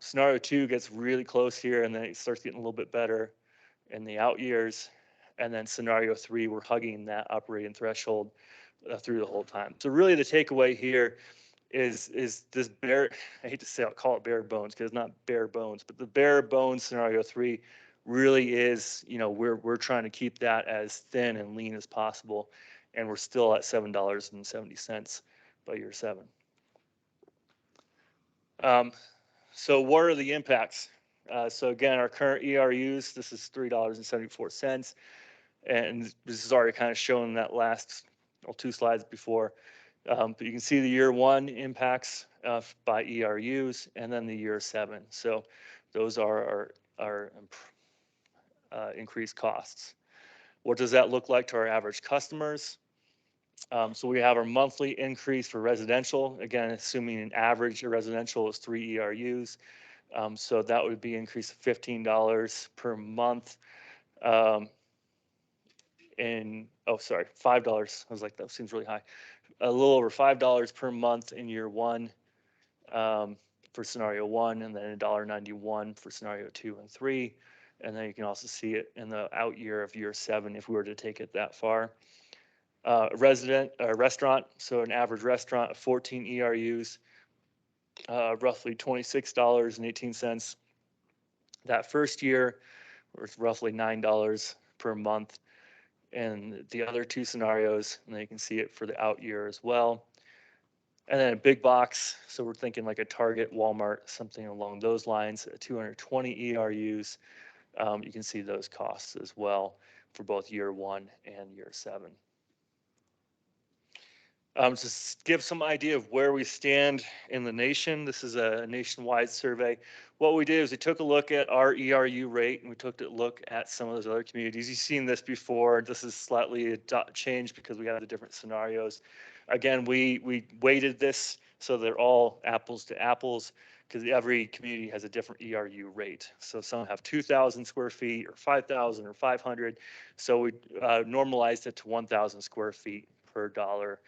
Scenario 2 gets really close here, and then it starts getting a little bit better in the out years. And then scenario 3, we're hugging that operating threshold through the whole time. So really the takeaway here is this bare, I hate to say, I'll call it bare bones because it's not bare bones, but the bare bones scenario 3 really is, we're trying to keep that as thin and lean as possible. And we're still at $7.70 by year 7. So what are the impacts? So again, our current ERUs, this is $3.74. And this is already kind of shown that last 2 slides before. But you can see the year 1 impacts by ERUs and then the year 7. So those are our increased costs. What does that look like to our average customers? So we have our monthly increase for residential, again, assuming an average residential is 3 ERUs. So that would be increase of $15 per month. $5. I was like, that seems really high. A little over $5 per month in year 1 for scenario 1, and then $1.91 for scenario 2 and 3. And then you can also see it in the out year of year 7 if we were to take it that far. Restaurant, so an average restaurant of 14 ERUs, roughly $26.18. That first year was roughly $9 per month. And the other 2 scenarios, and then you can see it for the out year as well. And then a big box, so we're thinking like a Target, Walmart, something along those lines, 220 ERUs. You can see those costs as well for both year 1 and year 7. To give some idea of where we stand in the nation, this is a nationwide survey. What we did is we took a look at our ERU rate and we took a look at some of those other communities. You've seen this before. This is slightly changed because we have the different scenarios. Again, we weighted this so they're all apples to apples because every community has a different ERU rate. So some have 2,000 square feet or 5,000 or 500. So we normalized it to 1,000 square feet per dollar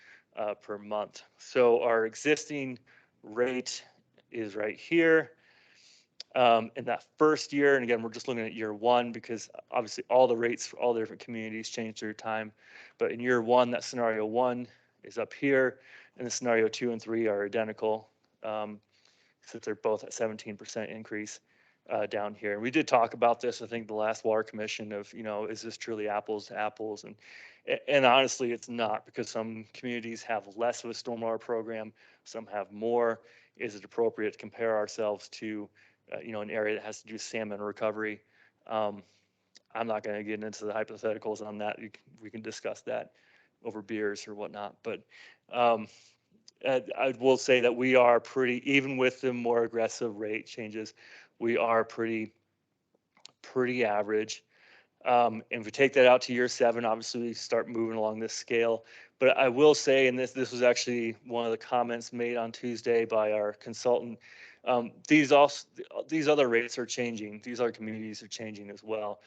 per month. So our existing rate is right here. In that first year, and again, we're just looking at year 1 because obviously all the rates for all the different communities change through time. But in year 1, that scenario 1 is up here, and the scenario 2 and 3 are identical, since they're both at 17% increase down here. And we did talk about this, I think, the last Water Commission of, is this truly apples to apples? And honestly, it's not, because some communities have less of a stormwater program, some have more. Is it appropriate to compare ourselves to, an area that has to do salmon recovery? I'm not going to get into the hypotheticals on that. We can discuss that over beers or whatnot. But I will say that we are pretty, even with the more aggressive rate changes, we are pretty average. And if we take that out to year 7, obviously we start moving along this scale. But I will say, and this was actually one of the comments made on Tuesday by our consultant, these other rates are changing. These other communities are changing as well.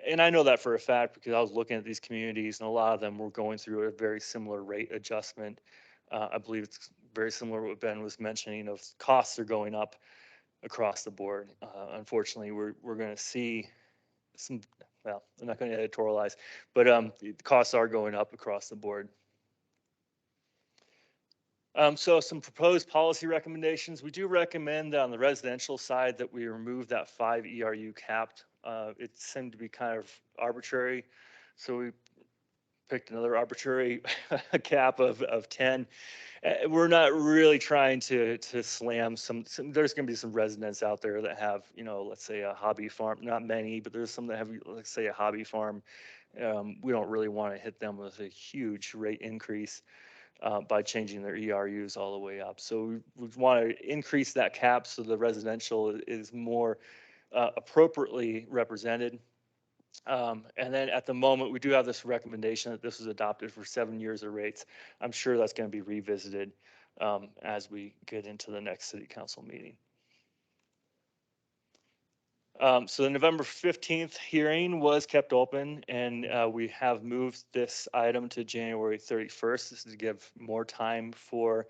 And I know that for a fact because I was looking at these communities and a lot of them were going through a very similar rate adjustment. I believe it's very similar to what Ben was mentioning of costs are going up across the board. Unfortunately, we're going to see some, well, I'm not going to editorialize, but the costs are going up across the board. So some proposed policy recommendations. We do recommend on the residential side that we remove that 5 ERU capped. It seemed to be kind of arbitrary. So we picked another arbitrary cap of 10. We're not really trying to slam some there's going to be some residents out there that have, let's say a hobby farm, not many, but there's some that have, let's say a hobby farm. We don't really want to hit them with a huge rate increase by changing their ERUs all the way up. So we want to increase that cap so the residential is more appropriately represented. And then at the moment, we do have this recommendation that this was adopted for 7 years of rates. I'm sure that's going to be revisited as we get into the next city council meeting. So the November 15th hearing was kept open, and we have moved this item to January 31st. This is to give more time for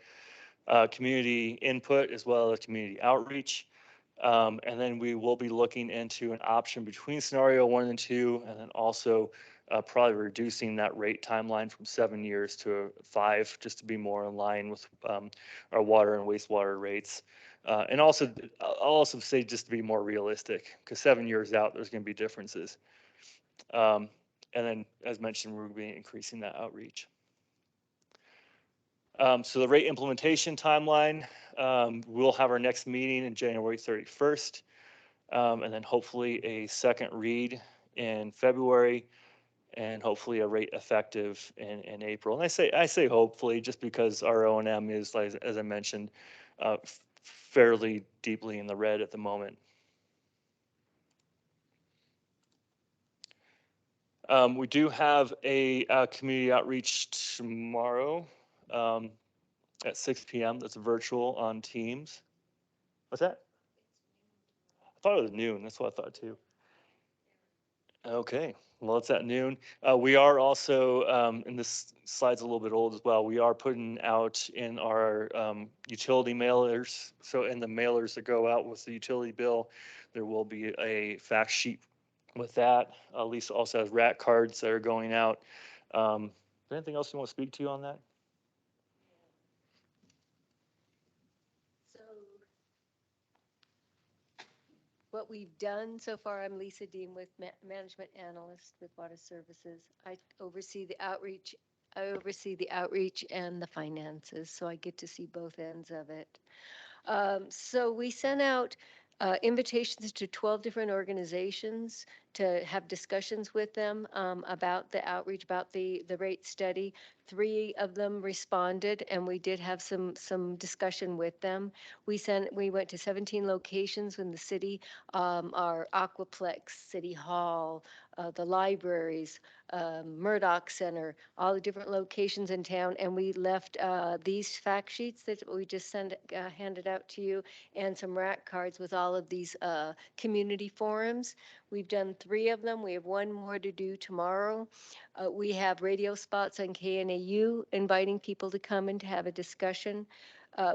community input as well as community outreach. And then we will be looking into an option between scenario 1 and 2, and then also probably reducing that rate timeline from 7 years to 5, just to be more in line with our water and wastewater rates. And also, I'll also say just to be more realistic, because 7 years out, there's going to be differences. And then, as mentioned, we're going to be increasing that outreach. So the rate implementation timeline, we'll have our next meeting in January 31st, and then hopefully a second read in February, and hopefully a rate effective in April. And I say hopefully just because our O&M is, like, as I mentioned, fairly deeply in the red at the moment. We do have a community outreach tomorrow at 6 p.m. That's virtual on Teams. What's that? I thought it was noon. That's what I thought too. Okay, well, it's at noon. We are also, and this slide's a little bit old as well, we are putting out in our utility mailers. So in the mailers that go out with the utility bill, there will be a fact sheet with that. Lisa also has rat cards that are going out. Is there anything else you want to speak to on that? So what we've done so far, I'm Lisa Dean with Management Analyst with Water Services. I oversee the outreach. And the finances, so I get to see both ends of it. So we sent out invitations to 12 different organizations to have discussions with them about the outreach, about the rate study. 3 of them responded, and we did have some discussion with them. We went to 17 locations in the city, our Aquaplex, City Hall, the libraries, Murdoch Center, all the different locations in town, and we left these fact sheets that we just handed out to you, and some rack cards with all of these community forums. We've done 3 of them. We have 1 more to do tomorrow. We have radio spots on KNAU inviting people to come and to have a discussion.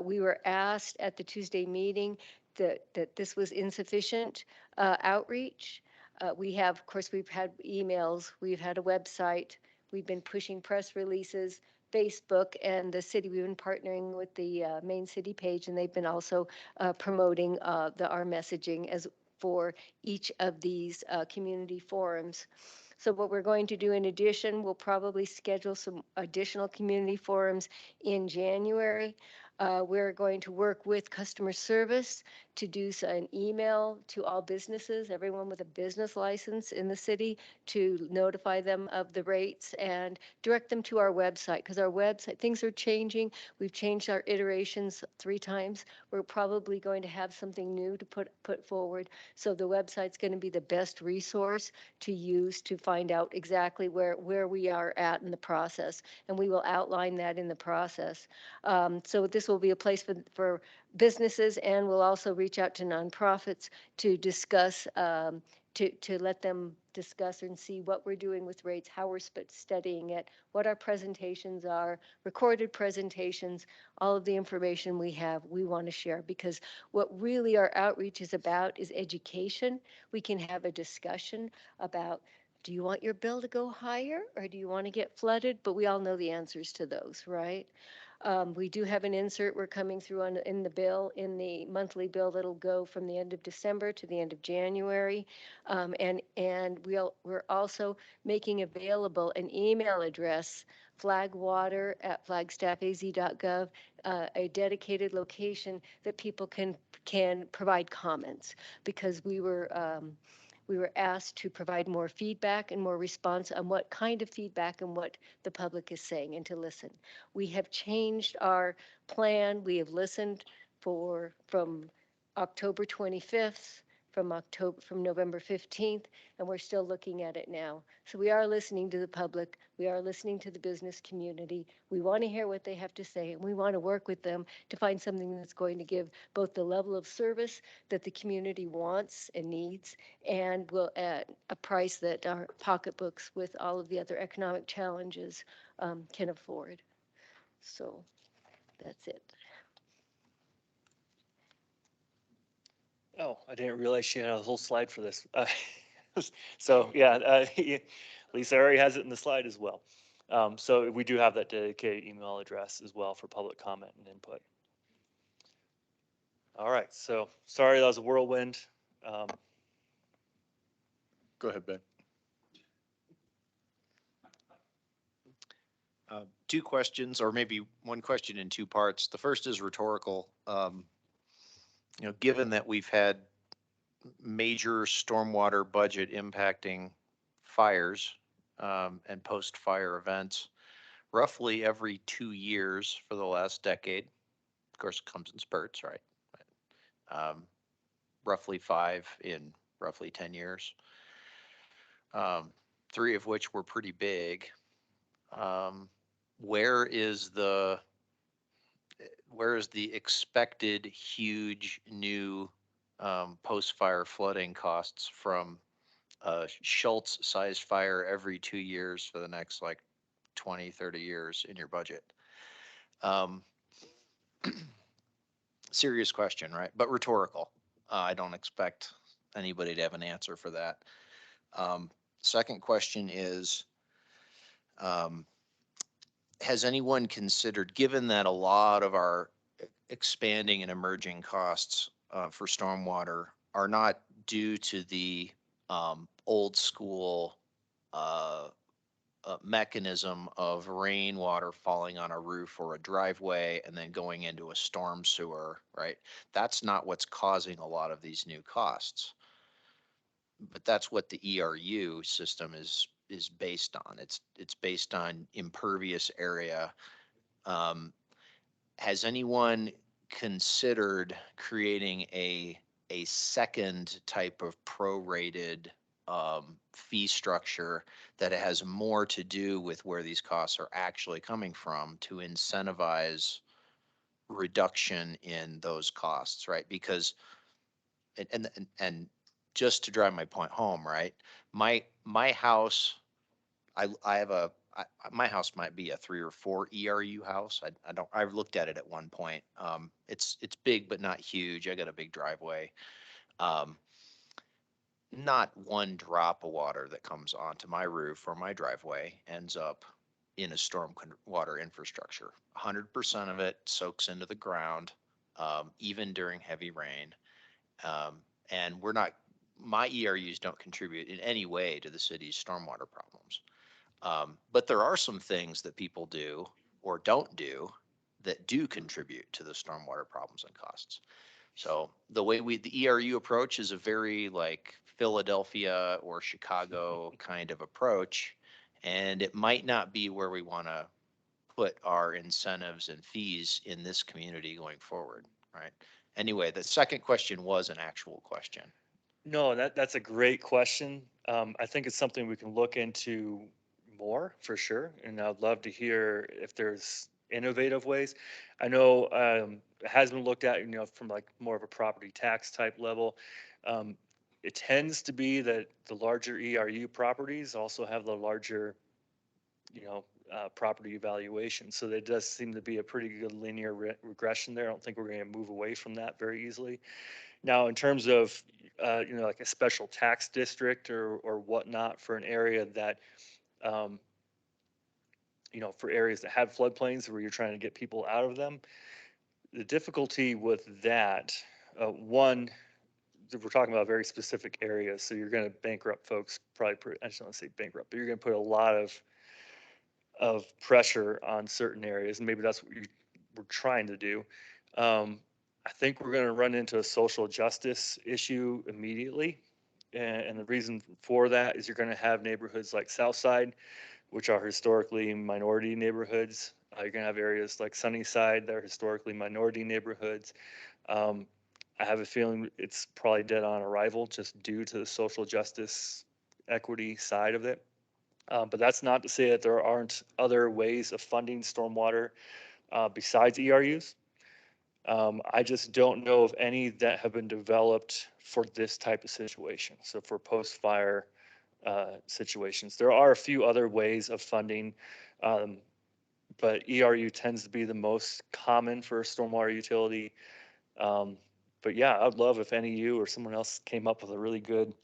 We were asked at the Tuesday meeting that this was insufficient outreach. Of course, we've had emails, we've had a website, we've been pushing press releases, Facebook, and the city. We've been partnering with the main city page, and they've been also promoting our messaging as for each of these community forums. So what we're going to do in addition, we'll probably schedule some additional community forums in January. We're going to work with customer service to do an email to all businesses, everyone with a business license in the city, to notify them of the rates and direct them to our website, because our website, things are changing. We've changed our iterations 3 times. We're probably going to have something new to put forward. So the website's going to be the best resource to use to find out exactly where we are at in the process. And we will outline that in the process. So this will be a place for businesses, and we'll also reach out to nonprofits to discuss, to let them discuss and see what we're doing with rates, how we're studying it, what our presentations are, recorded presentations, all of the information we have, we want to share, because what really our outreach is about is education. We can have a discussion about, do you want your bill to go higher or do you want to get flooded? But we all know the answers to those, right? We do have an insert we're coming through in the bill, in the monthly bill, that'll go from the end of December to the end of January. And we're also making available an email address, flagwater@flagstaffaz.gov, a dedicated location that people can provide comments, because we were asked to provide more feedback and more response on what kind of feedback and what the public is saying, and to listen. We have changed our plan. We have listened from October 25th from November 15th, and we're still looking at it now. So we are listening to the public. We are listening to the business community. We want to hear what they have to say, and we want to work with them to find something that's going to give both the level of service that the community wants and needs, and will at a price that our pocketbooks with all of the other economic challenges can afford. So that's it. Oh, I didn't realize she had a whole slide for this. So yeah, Lisa already has it in the slide as well. So we do have that dedicated email address as well for public comment and input. All right, so sorry that was a whirlwind. Um, Go ahead, Ben. Two questions, or maybe one question in two parts. The first is rhetorical. Given that we've had major stormwater budget impacting fires and post-fire events, roughly every 2 years for the last decade. Of course, it comes in spurts, right? Roughly 5 in roughly 10 years. 3 of which were pretty big. Where is the expected huge new post-fire flooding costs from a Schultz-sized fire every 2 years for the next like 20, 30 years in your budget? Serious question, right? But rhetorical. I don't expect anybody to have an answer for that. Second question is, has anyone considered, given that a lot of our expanding and emerging costs for stormwater are not due to the old school mechanism of rainwater falling on a roof or a driveway and then going into a storm sewer, right? That's not what's causing a lot of these new costs. But that's what the ERU system is based on. It's based on impervious area. Has anyone considered creating a second type of prorated fee structure that has more to do with where these costs are actually coming from to incentivize reduction in those costs, right? Because and just to drive my point home, right? My house, I have my house might be a 3 or 4 ERU house. I don't, I've looked at it at one point. It's big, but not huge. I got a big driveway. Not one drop of water that comes onto my roof or my driveway ends up in a storm water infrastructure. 100% of it soaks into the ground, even during heavy rain. And my ERUs don't contribute in any way to the city's stormwater problems. But there are some things that people do or don't do that do contribute to the stormwater problems and costs. So the ERU approach is a very like Philadelphia or Chicago kind of approach, and it might not be where we want to put our incentives and fees in this community going forward, right? Anyway, the second question was an actual question. No, that's a great question. I think it's something we can look into more for sure, and I'd love to hear if there's innovative ways. I know it has been looked at, from like more of a property tax type level. It tends to be that the larger ERU properties also have the larger, property evaluation. So there does seem to be a pretty good linear regression there. I don't think we're going to move away from that very easily. Now, in terms of, like a special tax district or whatnot for an area that, um, for areas that have floodplains where you're trying to get people out of them, the difficulty with that, one, we're talking about very specific areas, so you're going to bankrupt folks. Probably, I just don't want to say bankrupt, but you're going to put a lot of pressure on certain areas, and maybe that's what we're trying to do. I think we're going to run into a social justice issue immediately. And the reason for that is you're going to have neighborhoods like Southside, which are historically minority neighborhoods. You're going to have areas like Sunnyside that are historically minority neighborhoods. I have a feeling it's probably dead on arrival just due to the social justice equity side of it. But that's not to say that there aren't other ways of funding stormwater besides ERUs. I just don't know of any that have been developed for this type of situation. So for post-fire situations, there are a few other ways of funding, um, but ERU tends to be the most common for a stormwater utility. Um, but yeah, I'd love if any of you or someone else came up with a really good,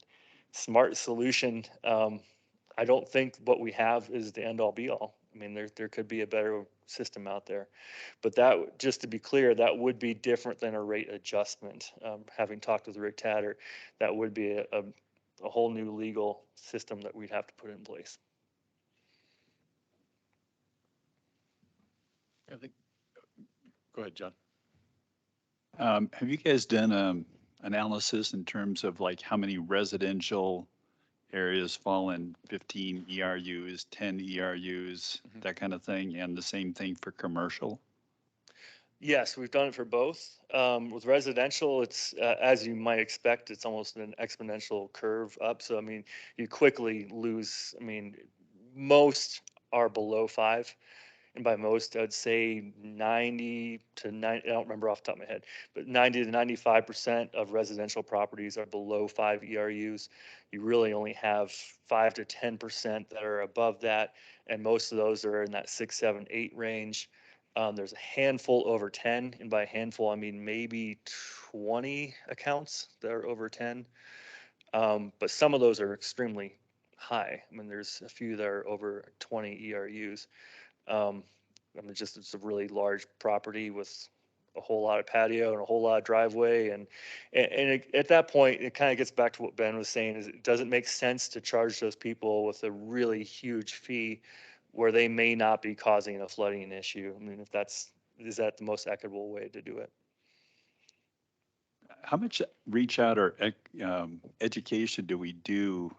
smart solution. I don't think what we have is the end all be all. I mean, there could be a better system out there, but that, just to be clear, that would be different than a rate adjustment. Having talked with Rick Tatter, that would be a whole new legal system that we'd have to put in place. I think, go ahead, John. Have you guys done analysis in terms of like how many residential areas fall in 15 ERUs, 10 ERUs, that kind of thing, and the same thing for commercial? Yes, we've done it for both. With residential, it's as you might expect, it's almost an exponential curve up. So I mean, you quickly lose. I mean, most are below 5, and by most, I'd say 90 to 90. I don't remember off the top of my head, but 90 to 95% of residential properties are below 5 ERUs. You really only have 5 to 10% that are above that, and most of those are in that 6, 7, 8 range. There's a handful over 10, and by handful, I mean maybe 20 accounts that are over 10. But some of those are extremely high. I mean, there's a few that are over 20 ERUs. I mean, just it's a really large property with a whole lot of patio and a whole lot of driveway, and at that point, it kind of gets back to what Ben was saying: is it doesn't make sense to charge those people with a really huge fee where they may not be causing a flooding issue. I mean, is that the most equitable way to do it? How much reach out or education do we do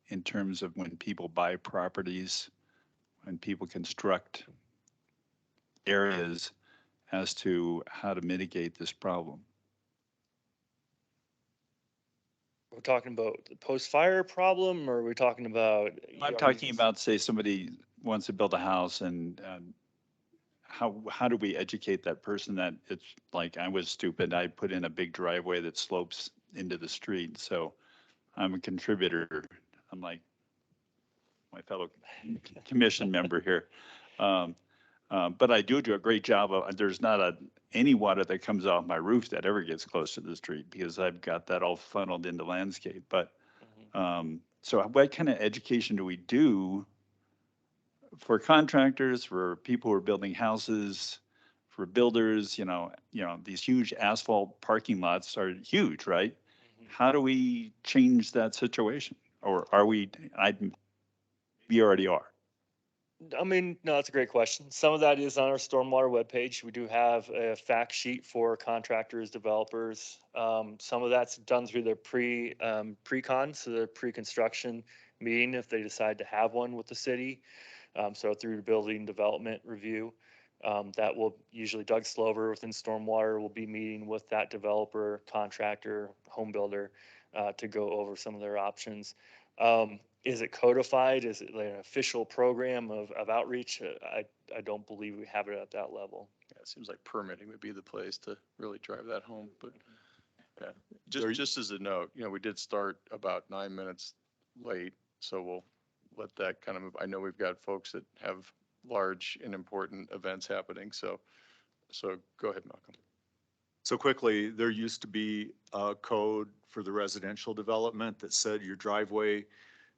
in terms of when people buy properties, when people construct areas as to how to mitigate this problem? We're talking about the post-fire problem, or are we talking about? I'm talking about, say, somebody wants to build a house and how do we educate that person that it's like, I was stupid, I put in a big driveway that slopes into the street, so I'm a contributor. I'm like my fellow commission member here. But I do a great job of, there's not any water that comes off my roof that ever gets close to the street because I've got that all funneled into landscape. But so what kind of education do we do for contractors, for people who are building houses, for builders? These huge asphalt parking lots are huge, right? How do we change that situation? Or are we, we already are. I mean, no, that's a great question. Some of that is on our stormwater webpage. We do have a fact sheet for contractors, developers. Some of that's done through their pre-con, so the pre-construction meeting if they decide to have one with the city. So through the building development review, that will usually Doug Slover within stormwater will be meeting with that developer, contractor, home builder to go over some of their options. Is it codified? Is it like an official program of outreach? I don't believe we have it at that level. Yeah, it seems like permitting would be the place to really drive that home, but yeah. Are Just as a note, we did start about 9 minutes late, so we'll let that kind of move. I know we've got folks that have large and important events happening, so go ahead, Malcolm. So quickly, there used to be a code for the residential development that said your driveway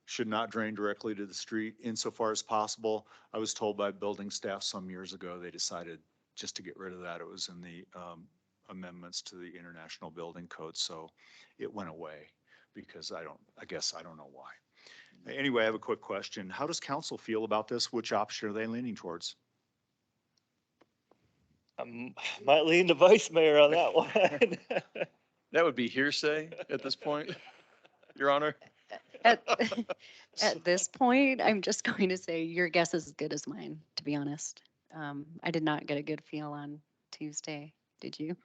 should not drain directly to the street insofar as possible. I was told by building staff some years ago, they decided just to get rid of that. It was in the amendments to the International Building Code, so it went away because I don't know why. Anyway, I have a quick question. How does council feel about this? Which option are they leaning towards? I might lean to vice mayor on that one. That would be hearsay at this point, Your Honor. At, at this point, I'm just going to say your guess is as good as mine, to be honest. I did not get a good feel on Tuesday. Did you?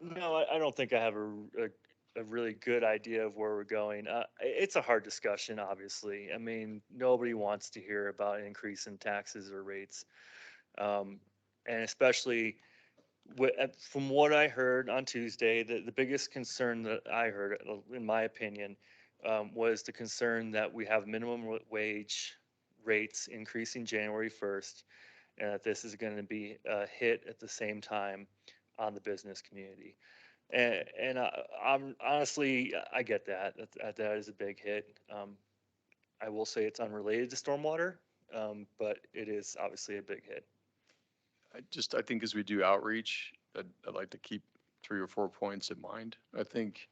No, I don't think I have a really good idea of where we're going. It's a hard discussion, obviously. I mean, nobody wants to hear about an increase in taxes or rates. Um, and especially from what I heard on Tuesday, the biggest concern that I heard, in my opinion, was the concern that we have minimum wage rates increasing January 1st, and that this is going to be a hit at the same time on the business community. And I'm honestly, I get that. That is a big hit. I will say it's unrelated to stormwater, but it is obviously a big hit. I think as we do outreach, I'd like to keep 3 or 4 points in mind. I think,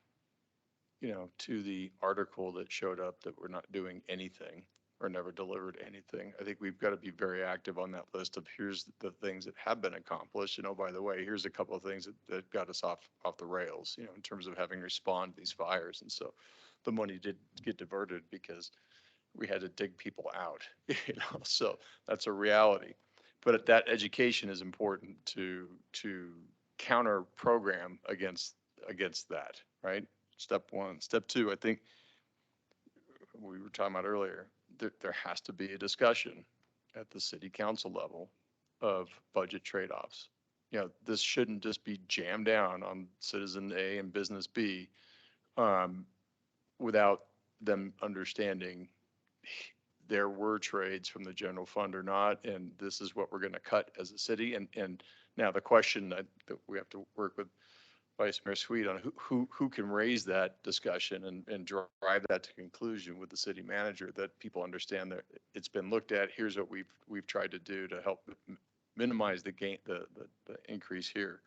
to the article that showed up that we're not doing anything or never delivered anything, I think we've got to be very active on that list of here's the things that have been accomplished. And oh, by the way, here's a couple of things that got us off the rails, in terms of having respond to these fires. And so the money did get diverted because we had to dig people out, so that's a reality. But that education is important to counter program against that, right? Step one. Step two, I think we were talking about earlier, there has to be a discussion at the city council level of budget trade-offs. This shouldn't just be jammed down on citizen A and business B, without them understanding there were trades from the general fund or not, and this is what we're going to cut as a city. And now the question that we have to work with Vice Mayor Sweet on who can raise that discussion and drive that to conclusion with the city manager, that people understand that it's been looked at. Here's what we've tried to do to help minimize the gain, the increase here.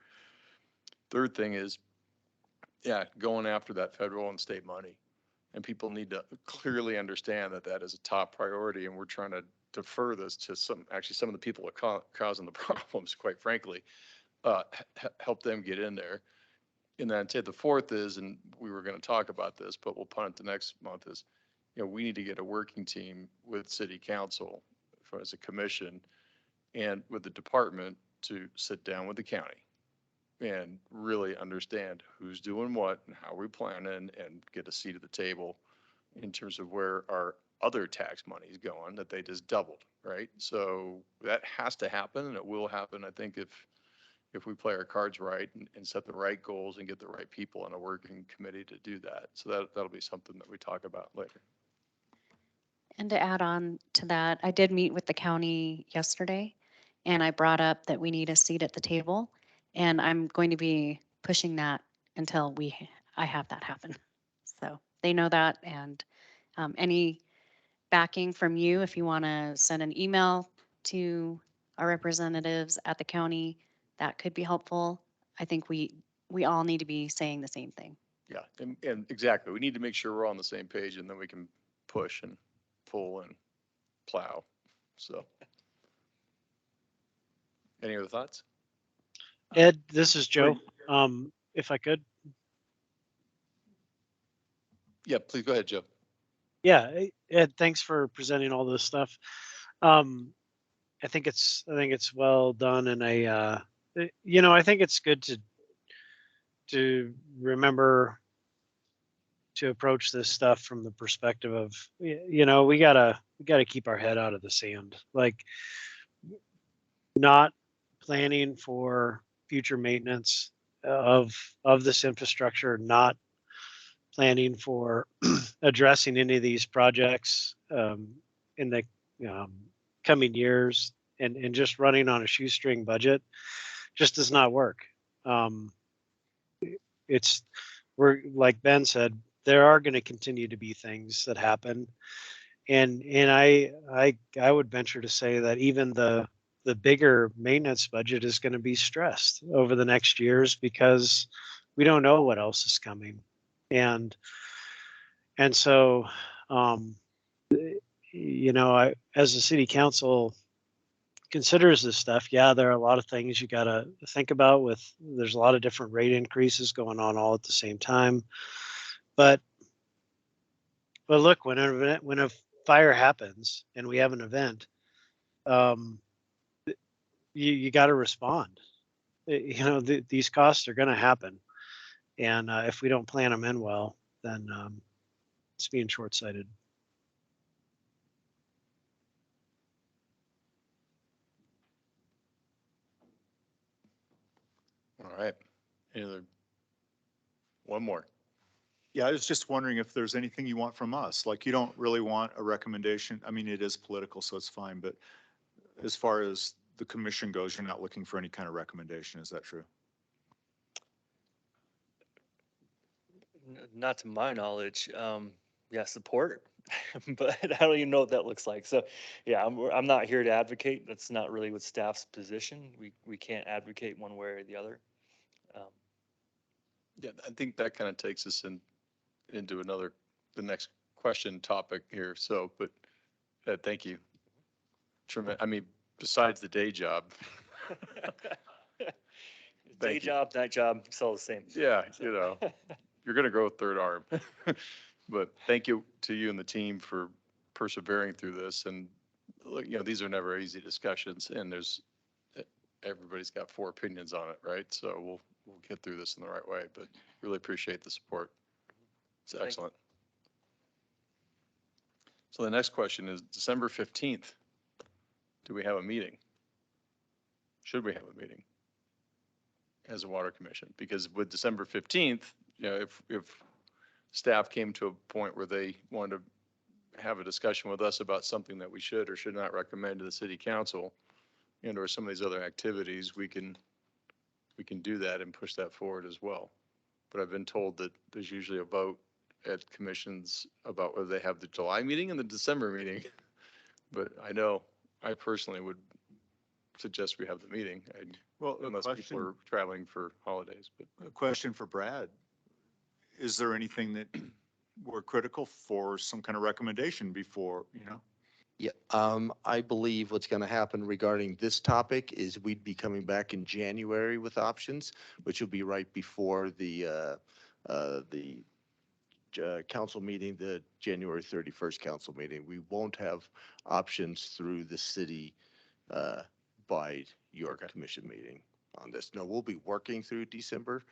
Third thing is, going after that federal and state money. And people need to clearly understand that that is a top priority, and we're trying to defer this to some of the people that causing the problems, quite frankly, help them get in there. And then I'd say the fourth is, and we were going to talk about this, but we'll punt it to next month, is, we need to get a working team with city council as a commission and with the department to sit down with the county and really understand who's doing what and how we plan and get a seat at the table in terms of where our other tax money is going that they just doubled, right? So that has to happen, and it will happen, I think, if we play our cards right and set the right goals and get the right people on a working committee to do that. So that'll be something that we talk about later. And to add on to that, I did meet with the county yesterday, and I brought up that we need a seat at the table, and I'm going to be pushing that until I have that happen. So they know that, and any backing from you, if you want to send an email to our representatives at the county, that could be helpful. I think we all need to be saying the same thing. Yeah, and exactly. We need to make sure we're on the same page, and then we can push and pull and plow. So, any other thoughts? Ed, this is Joe. If I could. Yeah, please go ahead, Joe. Yeah, Ed, thanks for presenting all this stuff. I think it's well done, and I think it's good to remember to approach this stuff from the perspective of, we gotta keep our head out of the sand, like not planning for future maintenance of this infrastructure, not planning for addressing any of these projects in the coming years, and just running on a shoestring budget just does not work. We're, like Ben said, there are going to continue to be things that happen, and I would venture to say that even the bigger maintenance budget is going to be stressed over the next years because we don't know what else is coming, and so as the city council considers this stuff, there are a lot of things you got to think about. There's a lot of different rate increases going on all at the same time, but look, when a fire happens and we have an event, you got to respond. These costs are going to happen, And if we don't plan them in well, then it's being short-sighted. All right. Any other? One more. Yeah, I was just wondering if there's anything you want from us. Like, you don't really want a recommendation. I mean, it is political, so it's fine, but as far as the commission goes, you're not looking for any kind of recommendation. Is that true? Not to my knowledge. Yeah, support, but I don't even know what that looks like. So, yeah, I'm not here to advocate. That's not really what staff's position. We can't advocate one way or the other. Um, Yeah, I think that kind of takes us into the next question topic here. So, but thank you. I mean, besides the day job. Day Thank you. job, night job, it's all the same. Yeah, So- you know, you're going to grow a third arm. But thank you to you and the team for persevering through this. And look, these are never easy discussions, and everybody's got 4 opinions on it, right? So we'll get through this in the right way, but really appreciate the support. It's Thank you. excellent. So the next question is December 15th. Do we have a meeting? Should we have a meeting as a water commission? Because with December 15th, if staff came to a point where they wanted to have a discussion with us about something that we should or should not recommend to the city council and or some of these other activities, we can do that and push that forward as well. But I've been told that there's usually a vote at commissions about whether they have the July meeting and the December meeting. But I know I personally would suggest we have the meeting. Well, Unless people are traveling for holidays, but. a question for Brad. Is there anything that we're critical for some kind of recommendation before, Yeah, I believe what's going to happen regarding this topic is we'd be coming back in January with options, which will be right before the council meeting, the January 31st council meeting. We won't have options through the city by your commission meeting on this. No, we'll be working through December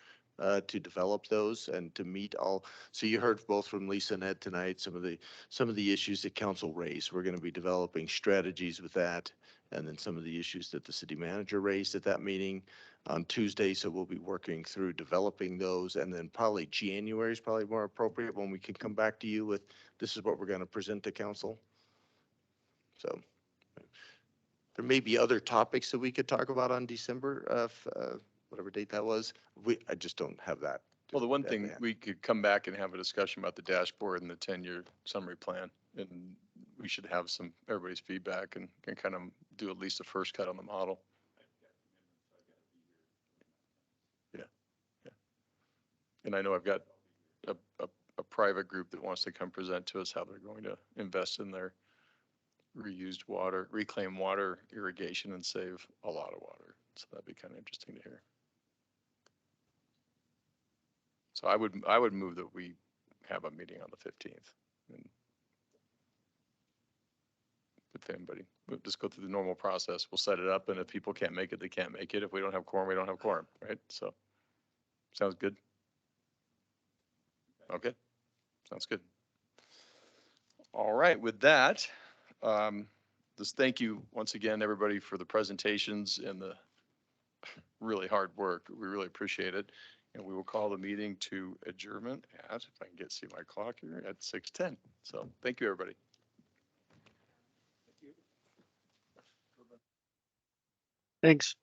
to develop those and to meet all. So you heard both from Lisa and Ed tonight, some of the issues that council raised. We're going to be developing strategies with that. And then some of the issues that the city manager raised at that meeting on Tuesday. So we'll be working through developing those. And then probably January is probably more appropriate when we can come back to you with, this is what we're going to present to council. So there may be other topics that we could talk about on December of whatever date that was. I just don't have that. Well, the one thing, we could come back and have a discussion about the dashboard and the 10-year summary plan. And we should have everybody's feedback and kind of do at least a first cut on the model. Yeah. Yeah. And I know I've got a private group that wants to come present to us how they're going to invest in their reclaimed water irrigation and save a lot of water. So that'd be kind of interesting to hear. So I would move that we have a meeting on the 15th. And if anybody, we'll just go through the normal process. We'll set it up, and if people can't make it, they can't make it. If we don't have quorum, we don't have quorum, right? So, sounds good? Okay, sounds good. All right, with that, just thank you once again, everybody, for the presentations and the really hard work. We really appreciate it. And we will call the meeting to adjournment at, if I can see my clock here, at 6:10. So thank you, everybody. Thanks.